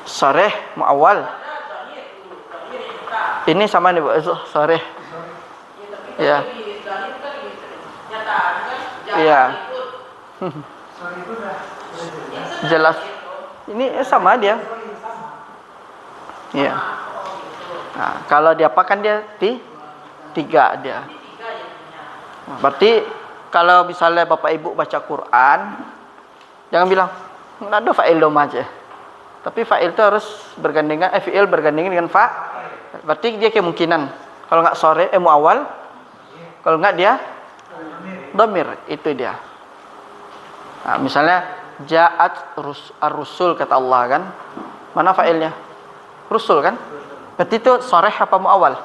Sharih muawwal. Ini sama nih, Bu. Sharih. Ya. Iya. Jelas. Ini sama dia. Iya. Nah, kalau diapakan dia tiga dia. Nah, berarti kalau misalnya Bapak Ibu baca Quran, jangan bilang nggak ada fa'il dom aja. Tapi fa'il itu harus bergandengan, fi'il bergandengan dengan berarti dia kemungkinan. Kalau nggak sore, muawwal. Kalau nggak dia domir, itu dia. Nah, misalnya ja'at ar-rusul kata Allah kan. Mana fa'ilnya? Rusul kan? Berarti itu sharih apa muawwal?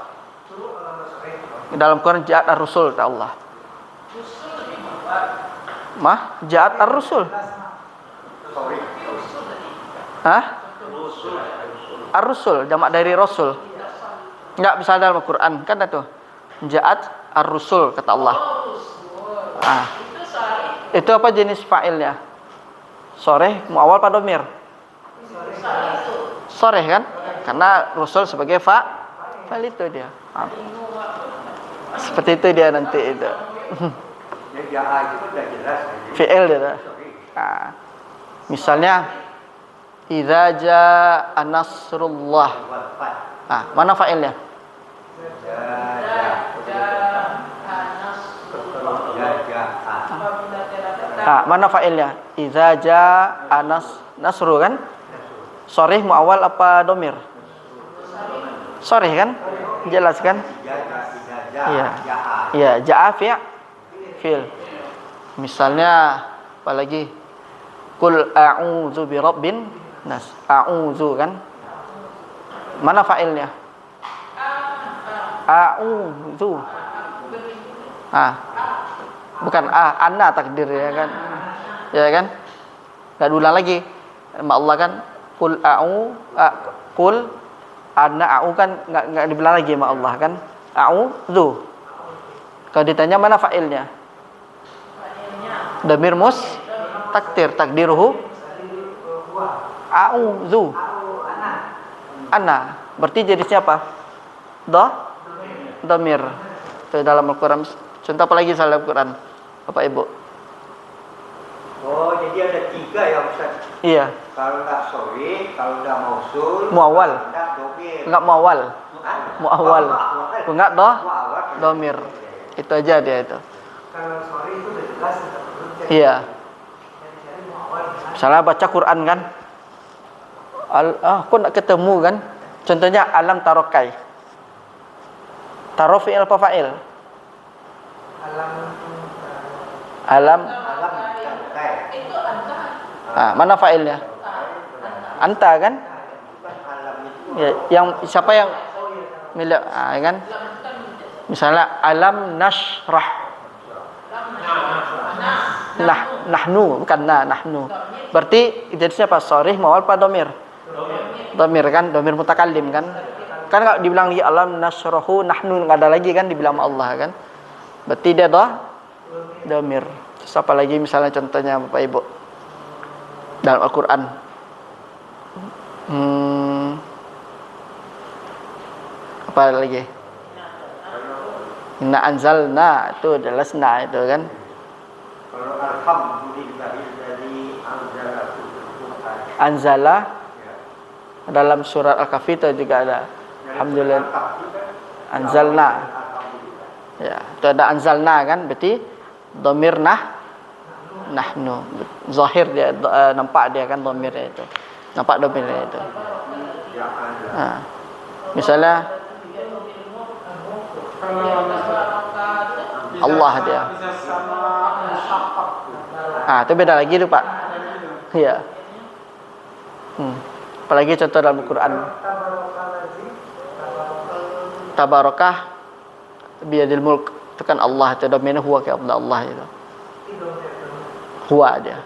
Dalam Quran ja'at ar-rusul kata Allah. Ja'at ar-rusul. Hah? Ar-rusul jamak dari rasul. Enggak bisa dalam Quran kan itu. Ja'at ar-rusul kata Allah. Itu apa jenis fa'ilnya? Sharih muawwal pada domir. Sharih kan? Karena rusul sebagai fa'il itu dia. Seperti itu dia nanti itu. Ya ja'a itu sudah jelas. Fi'il dia. Misalnya idza jaa nasrullah. Mana fa'ilnya? Mana fa'ilnya? Idza jaa nasru kan? Sharih muawwal apa domir? Sharih kan? Jelas kan? Iya. Iya, jaa fi'il. Misalnya apa lagi? Qul a'udzu birabbin nas. A'udzu kan? Mana fa'ilnya? A'udzu. Bukan anna takdir ya kan? Ya kan? Enggak diulang lagi. Sama Allah kan qul anna a'u kan enggak dibilang lagi sama Allah kan? A'udzu. Kalau ditanya mana fa'ilnya? Dhamir takdiruhu a'udzu. Ana. Berarti jadi siapa? Dhamir. Itu dalam Al-Qur'an. Contoh apa lagi dalam Al-Qur'an? Bapak Ibu. Oh, jadi ada tiga ya Ustaz. Iya. Kalau enggak sharih, kalau enggak mausul, Muawwal. kalau enggak domir. Enggak muawwal. Muawwal. Enggak Muawwal. domir. Itu aja dia itu. Kalau sorry itu udah jelas. Iya. Misalnya baca Quran kan. Kok nak ketemu kan? Contohnya alam tarokai. Taro fi'il apa fa'il? Alam. Itu anta. Mana fa'ilnya? Anta kan? Ya, yang siapa yang milik kan? Misalnya alam nashrah. Nahnu bukan nahnu. Berarti jadi siapa? Sharih muawwal apa domir? Domir kan, domir mutakallim kan? Kan kalau dibilang lagi alam nashrahu nahnu enggak ada lagi kan dibilang sama Allah kan? Berarti dia domir. Terus apa lagi misalnya contohnya Bapak Ibu? Dalam Al-Qur'an. Apa lagi? Inna anzalna itu jelas itu kan. Kalau alhamdulillahilladzi anzala Al-Qur'an. Anzala dalam surat Al-Kahfi itu juga ada. Alhamdulillah. Anzalna. Ya, itu ada anzalna kan berarti dhamir nahnu. Zahir dia nampak dia kan dhamirnya itu. Nampak dhamirnya itu. Misalnya Allah dia. Bisa sama musyafak. Ah, itu beda lagi tuh, Pak. Iya. Apalagi contoh dalam Al-Quran. Tabarakah biyadil mulk, itu kan Allah, itu domainnya huwa ke Allah itu. Huwa dia.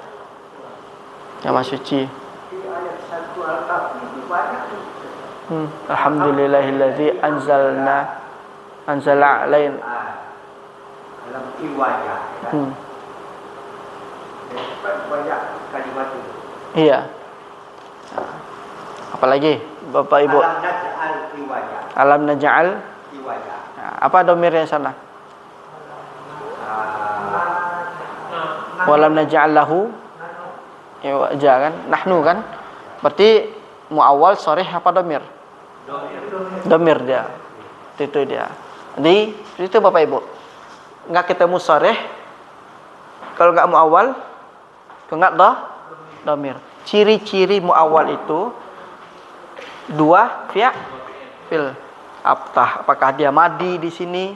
Yang Maha Suci. Di ayat 1 Al-Kahfi itu banyak tuh. Alhamdulillahillazi anzala alain. Dalam iwaya kan. Banyak kalimat itu. Iya. Apalagi Bapak Ibu? Alam naj'al iwaya. Alam naj'al. Iwaya. Apa domirnya sana? Walam naj'al lahu iwaja kan? Nahnu kan? Berarti muawwal sharih apa domir? Domir dia. Itu dia. Jadi itu Bapak Ibu. Enggak ketemu sharih. Kalau enggak muawwal, enggak domir. Ciri-ciri muawwal itu dua fi'il. Apakah dia madi di sini?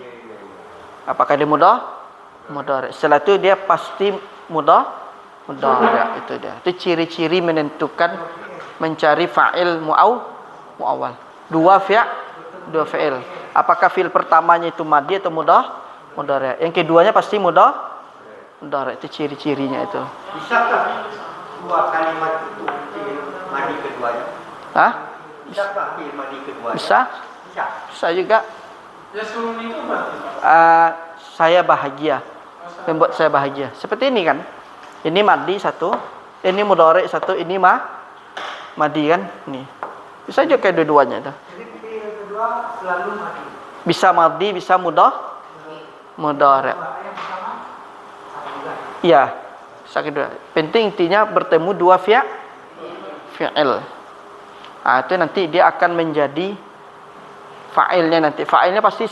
Apakah dia mudhari? Setelah itu dia pasti mudhari. Itu dia. Itu ciri-ciri menentukan mencari fa'il muawwal. Dua fi'il. Apakah fi'il pertamanya itu madi atau mudhari? Yang keduanya pasti mudhari. Itu ciri-cirinya itu. Bisakah dua kalimat itu fi'il madi keduanya? Hah? Bisakah fi'il madi keduanya? Bisa? Bisa. Bisa juga. Ya suruh itu berarti. Saya bahagia. Membuat saya bahagia. Seperti ini kan. Ini madi satu, ini mudhari satu, ini madi kan. Nih. Bisa juga kayak dua-duanya itu. Jadi fi'il kedua selalu mati. Bisa madi, bisa mudhari. Yang pertama sama juga. Iya. Bisa kedua. Penting intinya bertemu dua fi'il. Itu nanti dia akan menjadi fa'ilnya nanti. Fa'ilnya pasti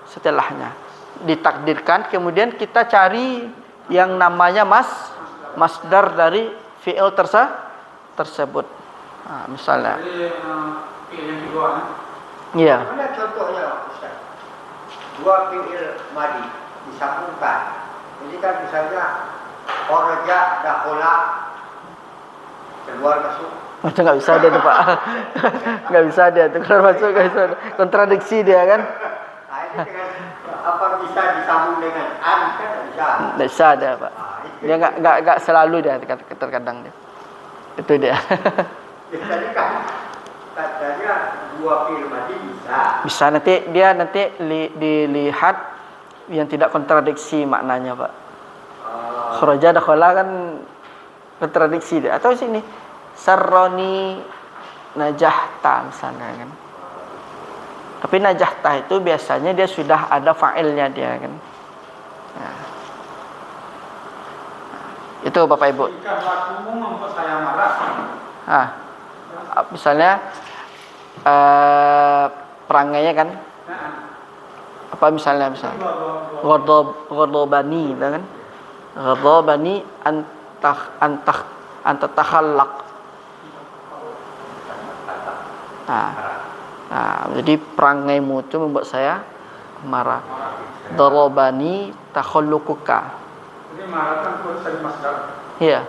setelahnya. Ditakdirkan, kemudian kita cari yang namanya masdar dari fi'il tersebut. Misalnya. Jadi fi'il yang kedua kan. Iya. Mana contohnya Ustaz? Dua fi'il madi disambungkan. Jadi kan misalnya kharaja, dakhala, keluar masuk. Macam nggak bisa dia tuh, Pak. Nggak bisa dia tuh keluar masuk, nggak bisa. Kontradiksi dia kan. Nah, ini dengan apa bisa disambung dengan an kan tidak bisa. Nggak bisa dia, Pak. Dia nggak selalu dia terkadang dia. Itu dia. Ya, tadi kan katanya dua fi'il madi bisa. Bisa nanti dilihat yang tidak kontradiksi maknanya, Pak. Kharaja dakhala kan kontradiksi dia. Atau sini sarroni najahta misalnya kan. Tapi najahta itu biasanya dia sudah ada fa'ilnya dia kan. Nah. Itu Bapak Ibu. Jika lakumu membuat saya marah. Misalnya perangainya kan. Apa misalnya ghadabani kan. Ghadabani antatakhallaq. Jadi perangaimu itu membuat saya marah. Darabani takhalluquka. Jadi marah kan harus dari masdar. Iya.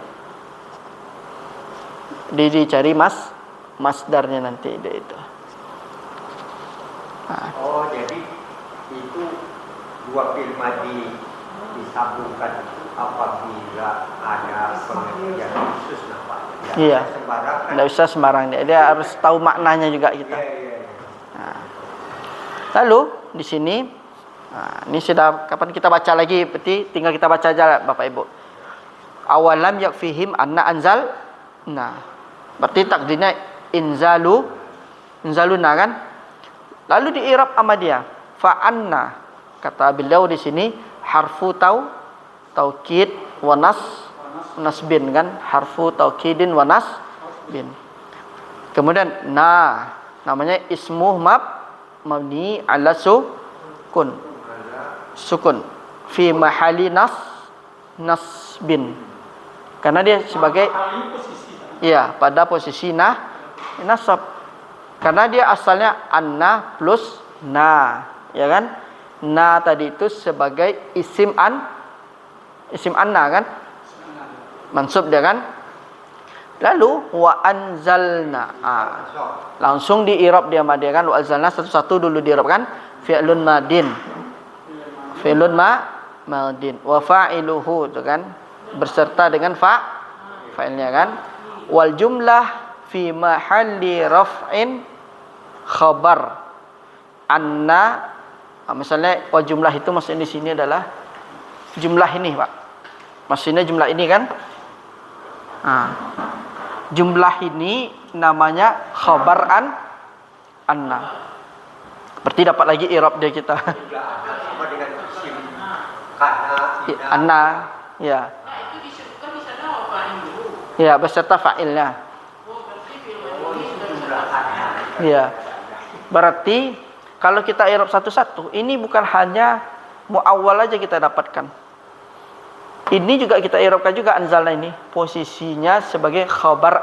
Dicari masdarnya nanti dia itu. Oh, jadi itu dua fi'il madi disambungkan apabila ada pengertian khusus nampaknya. Iya. Sembarang. Tidak bisa sembarang dia harus tahu maknanya juga kita. Iya. Lalu di sini, ini sudah kapan kita baca lagi? Berarti tinggal kita baca aja Bapak Ibu. Awalam yakfihim anna anzal. Nah, berarti takdirnya inzaluna kan? Lalu diirab sama dia. Fa'anna, kata beliau di sini harfu taukid wa nasbin kan? Harfu taukidin wa nasbin. Kemudian namanya ismuh mabni ala sukun fi mahali nasbin. Karena dia sebagai pada posisi nasab. Karena dia asalnya anna plus na, ya kan? Na tadi itu sebagai isim anna kan? Mansub dia kan? Lalu wa anzalna. Langsung di i'rab dia mad dia kan? Wa anzalna satu-satu dulu di i'rab kan? Fi'lun madin. Fi'lun madin. Wa fa'iluhu itu kan? Berserta dengan fa'ilnya kan? Wal jumlah fi mahalli raf'in khabar anna. Misalnya jumlah itu maksudnya di sini adalah jumlah ini, Pak. Maksudnya jumlah ini kan? Jumlah ini namanya khabar anna. Berarti dapat lagi i'rab dia kita. Sama dengan isim kana, Anna, ya. Nah, itu disebutkan di sana apa dulu? Ya, beserta fa'ilnya. Oh, berarti film ini sudah Ya. Berarti kalau kita i'rab satu-satu, ini bukan hanya muawwal aja kita dapatkan. Ini juga kita i'rabkan juga anzalna ini. Posisinya sebagai khabar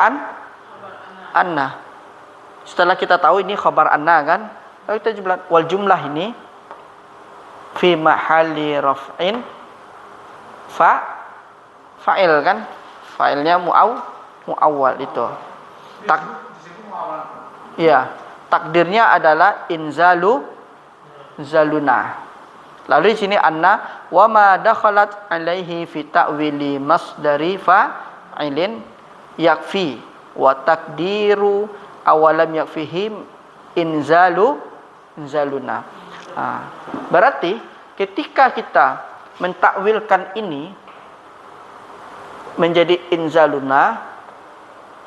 anna. Setelah kita tahu ini khabar anna kan, lalu kita wal jumlah ini fi mahalli raf'in fa'il kan? Fa'ilnya muawwal itu. Takdirnya adalah zaluna. Lalu di sini anna wa ma dakhalat alaihi fi ta'wili masdari fa'ilin yakfi wa takdiru awalam yakfihim inzaluna. Berarti ketika kita mentakwilkan ini menjadi inzaluna,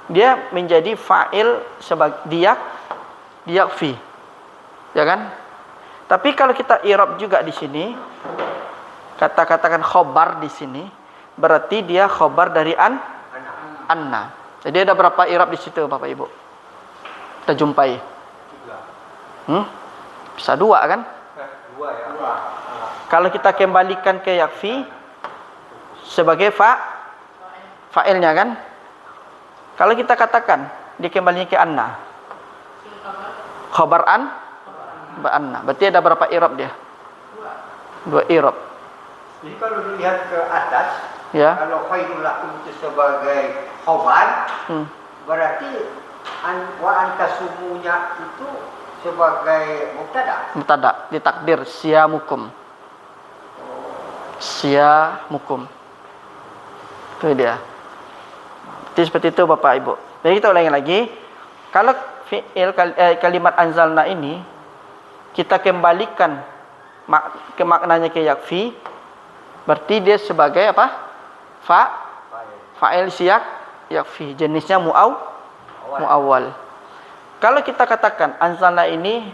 dia menjadi fa'il sebagai diyakfi, ya kan? Tapi kalau kita i'rab juga di sini, katakan khobar di sini, berarti dia khobar dari anna. Jadi ada berapa i'rab di situ, Bapak Ibu? Kita jumpai. Bisa 2 kan? 2 ya. Kalau kita kembalikan ke yakfi sebagai fa'ilnya kan? Kalau kita katakan dikembalikan ke anna, khabar anna, berarti ada berapa i'rab dia? 2 i'rab. Jadi kalau dilihat ke atas, Ya. kalau khairul lakum itu sebagai khabar, berarti wa antasumunya itu sebagai Mubtada, ditakdir siyamukum. Itu dia. Jadi seperti itu Bapak Ibu. Jadi kita ulangi lagi. Kalau fi'il kalimat anzalna ini kita kembalikan ke maknanya ke yakfi, berarti dia sebagai apa? Fa'il siyak yakfi, jenisnya muawwal. Kalau kita katakan anzalna ini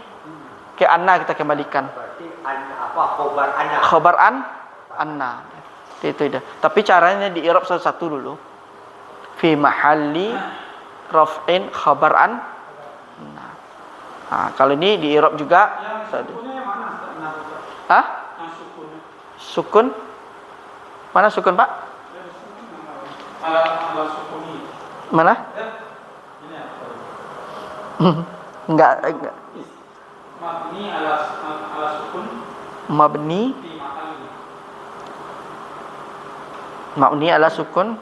ke anna, kita kembalikan. berarti khabar anna. Khabar anna. Itu dia. Tapi caranya di i'rab satu-satu dulu. Fi mahalli raf'in khabar anna. Kalau ini di i'rab juga. Sukunnya yang mana? Hah? Yang sukunnya. Sukun? Mana sukun, Pak? Ala sukuni. Mana? Ini apa? Enggak. Mabni ala sukun Mabni fi mahalli. Mabni ala sukun.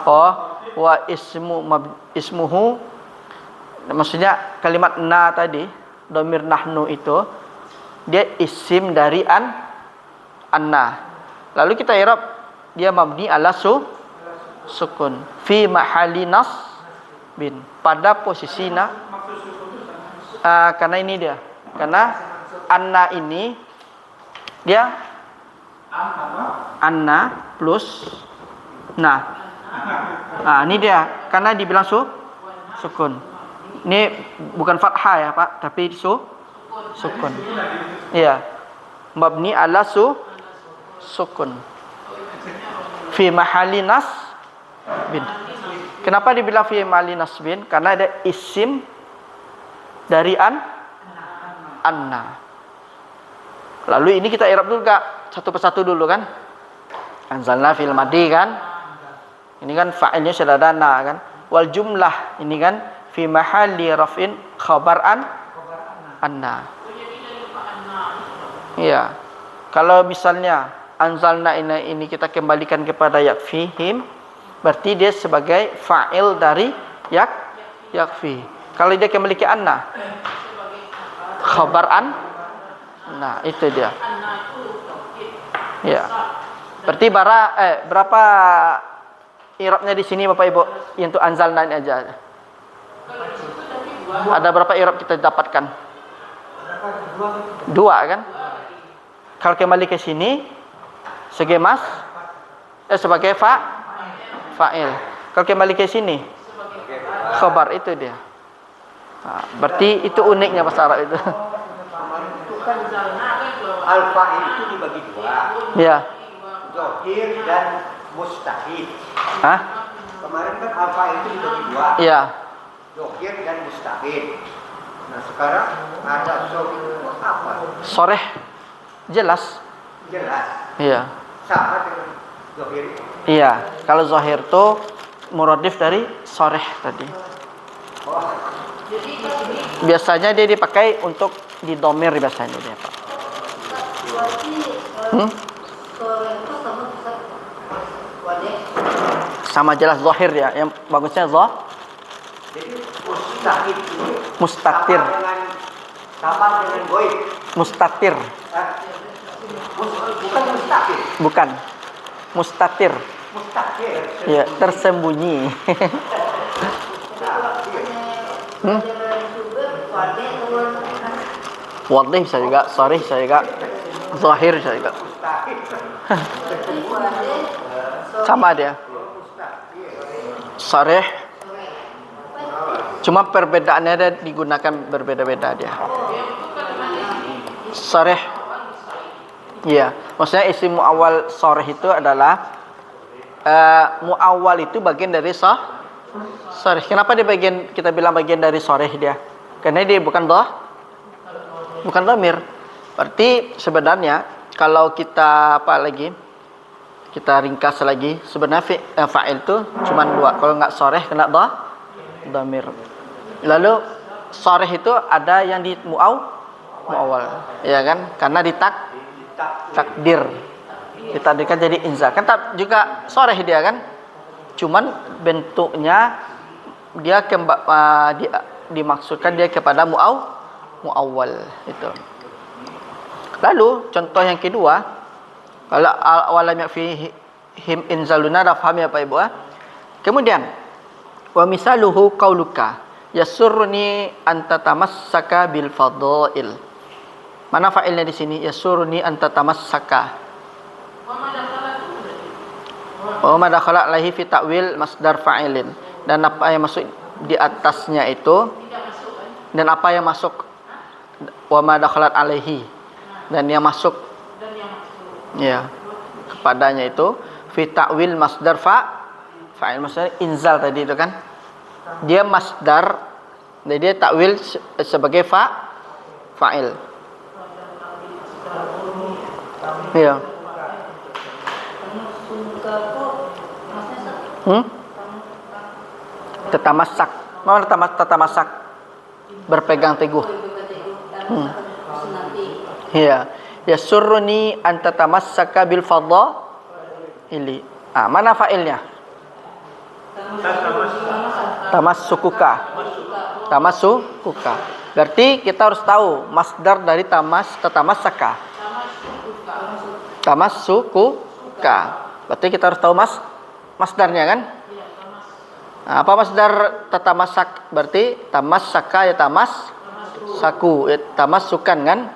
Oh, wa ismuhu. Maksudnya kalimat na tadi, domir nahnu itu dia isim dari anna. Lalu kita i'rab dia mabni ala sukun fi mahalli nasbin, pada posisi karena ini dia. Karena anna ini dia anna plus ini dia karena dibilang sukun. Ini bukan fathah ya, Pak, tapi sukun. Iya. Mabni ala sukun. Fi mahalli nasbin. Kenapa dibilang fi mahalli nasbin? Karena ada isim dari anna. Lalu ini kita i'rab dulu enggak? Satu persatu dulu kan? Anzalna fil madi kan? Ini kan fa'ilnya sudah ada na kan? Wal jumlah ini kan fi mahalli raf'in khabar anna. Iya. Kalau misalnya anzalna ini kita kembalikan kepada yakfihim, berarti dia sebagai fa'il dari yakfi. Kalau dia kembali ke anna, khabar nah itu dia. Ya. Berarti berapa i'rabnya di sini Bapak Ibu? Untuk anzalna ini aja. Ada berapa i'rab kita dapatkan? Dua kan? Kalau kembali ke sini sebagai fa'il. Kalau kembali ke sini khabar, itu dia. Nah, berarti itu uniknya bahasa Arab itu. Al-fa'il itu dibagi dua. Ya. Zahir dan mustahil. Hah? Kemarin kan al-fa'il itu dibagi dua. Iya. Zahir dan mustahil. Nah sekarang ada zahir itu apa? Soreh. Jelas. Jelas. Iya. Sama dengan zahir. Iya. Kalau zahir itu muradif dari soreh tadi. Oh, Jadi di sini Biasanya dia dipakai untuk didomir biasanya dia, Pak. Sama jelas zahir ya. Yang bagusnya jadi mustahil itu mustatir. sama dengan goib. Mustatir. Bukan mustahil. Bukan. Mustatir. Mustahil. Ya, tersembunyi. Wadih bisa juga, sorih bisa juga, zahir bisa juga. Sama dia. Sorih. Cuma perbedaannya ada digunakan berbeda-beda dia. Sorih. Iya, maksudnya isim muawwal sorih itu adalah muawwal itu bagian dari sorih. Kenapa dia kita bilang bagian dari sorih dia? Karena dia bukan dhamir. Berarti sebenarnya kalau kita kita ringkas lagi, sebenarnya fa'il itu cuma dua. Kalau nggak sorih kena dhamir. Lalu sorih itu ada yang di muawwal, ya kan? Karena takdir. Ditakdirkan jadi inza. Kan juga sorih dia kan? Cuman bentuknya dia dimaksudkan dia kepada muawwal itu. Lalu contoh yang kedua, kalau awalam yakfihim inzaluna, dah faham ya Pak Ibu? Kemudian wa misaluhu qauluka yasurruni an tatamassaka bil fadail. Mana fa'ilnya di sini? Yasurruni an tatamassaka. Wa ma dakhala alaihi fi ta'wil masdar fa'ilin. Dan apa yang masuk di atasnya itu, dan apa yang masuk wa ma dakhalat alaihi, dan yang masuk ya kepadanya itu fi ta'wil masdar fa'il, maksudnya inzal tadi itu kan, dia masdar, jadi dia ta'wil sebagai fa'il. Iya. Tatamassak. Mana tatamassak? Berpegang teguh. Iya. Yasurruni an tatamassaka bil fadaili. Mana fa'ilnya? Tamassukuka. Berarti kita harus tahu masdar dari tatamassaka. Tamassukuka. Berarti kita harus tahu masdarnya kan? Nah, apa masdar tatamassak? Berarti tamassaka ya saku, ya tamassukan kan?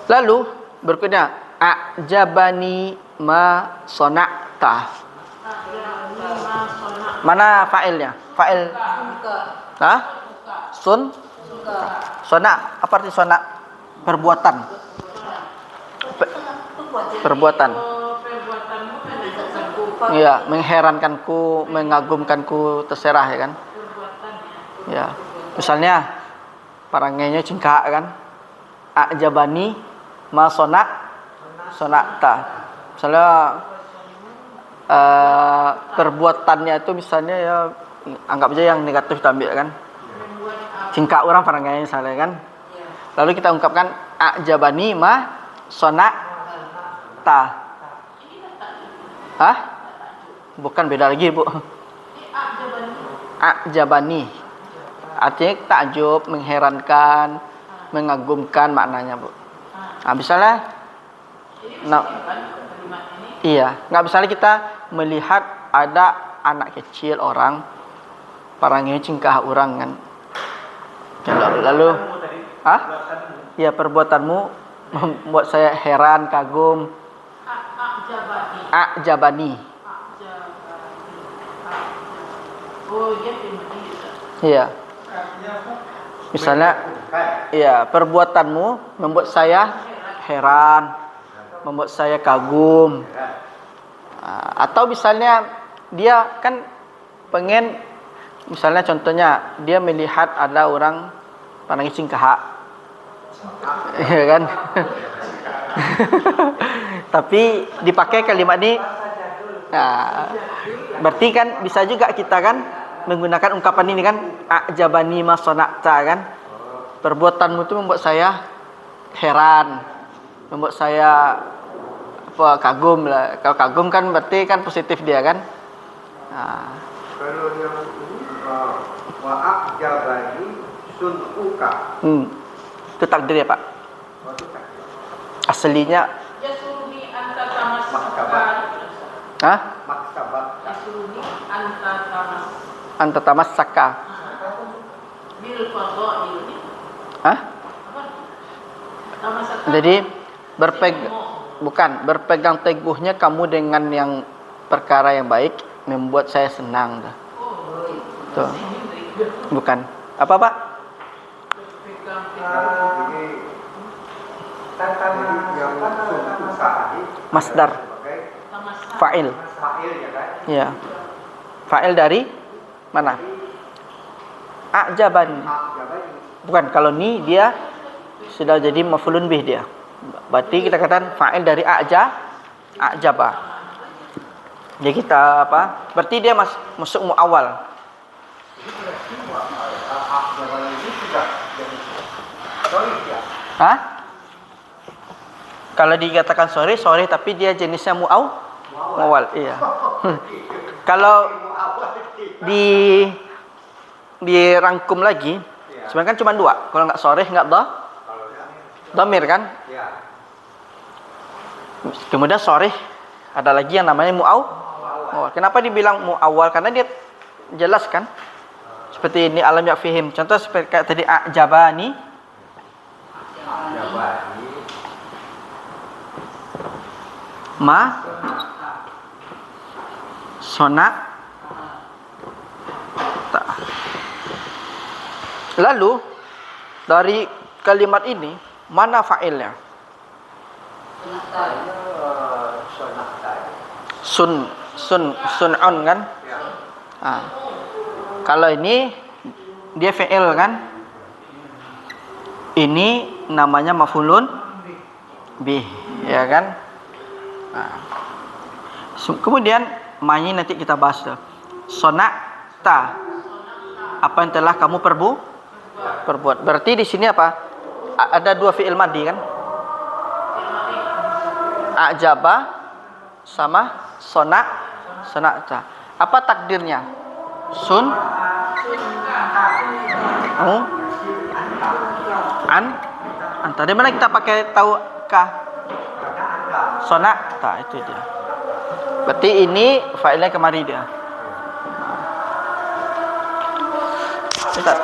Lalu berikutnya a'jabani ma sona'ta. Mana fa'ilnya? Fa'il sona. Apa arti sona? Perbuatan. Iya, mengherankanku, mengagumkanku, terserah ya kan? Ya. Misalnya parangainya cengkak kan? A'jabani ma sona'ta. Misalnya perbuatannya itu misalnya ya anggap aja yang negatif kita ambil kan. Tingkah orang perangai misalnya kan. Lalu kita ungkapkan a'jabani ma sona'ta. Hah? Bukan, beda lagi, Bu. A'jabani. Artinya takjub, mengherankan, mengagumkan maknanya, Bu. Nah, misalnya iya, nggak misalnya kita melihat ada anak kecil orang parangnya cingkah orang kan. Lalu ya perbuatanmu membuat saya heran, kagum. A'jabani. Oh, dia pribadi. Iya. Misalnya, ya perbuatanmu membuat saya heran, membuat saya kagum. Atau misalnya dia kan pengen, misalnya contohnya dia melihat ada orang pandangnya cingkah, ya kan? Tapi dipakai kalimat ini, nah, berarti kan bisa juga kita kan menggunakan ungkapan ini kan, a'jabani ma sona'ta kan. Perbuatanmu itu membuat saya heran, membuat saya kagum lah. Kalau kagum kan berarti kan positif dia kan. Nah. Kalau yang ini wa'ajabani sun'uka. Itu takdir ya, Pak. Aslinya Yasuruni anta tamas. hah? Maktabat. Yasuruni anta tamas. Anta tamassaka. Bil fadha'il. Hah? Tamasaka. Jadi berpegang teguhnya kamu dengan yang perkara yang baik membuat saya senang dah. Tuh. Bukan. Apa, Pak? Jadi yang sun'uka ini Masdar. sebagai Fa'il. fa'il ya kan? Ya. Fa'il dari mana? A'jabani. A'jabani. Bukan, kalau ni dia sudah jadi maf'ulun bih dia. Berarti kita katakan fa'il dari a'jaba. Jadi kita apa? Berarti dia masuk muawwal. A'jabani ini sudah jadi sorry ya. Hah? Kalau dikatakan sorry tapi dia jenisnya muawwal, iya. Kalau dirangkum lagi, sebenarnya kan cuma dua. Kalau nggak sorry nggak dhamir kan? Ya. Kemudian sorry ada lagi yang namanya muawwal. Kenapa dibilang muawwal? Karena dia jelas kan? Seperti ini alam yakfihim. Contoh seperti kayak tadi a'jabani. A'jabani. Ma sona ta. Lalu dari kalimat ini mana fa'ilnya? Sun'un kan? Kalau ini dia fi'il kan? Ini namanya maf'ulun bih, ya kan? Kemudian ma-nya nanti kita bahas tuh. Sona'ta. Apa yang telah kamu perbuat. Berarti di sini apa? Ada dua fi'il madhi kan? A'jaba sama sona'ta. Apa takdirnya? Anta. Di mana kita pakai tahu ka? Sona'ta itu dia. Berarti ini fa'ilnya kemari dia. Cepat.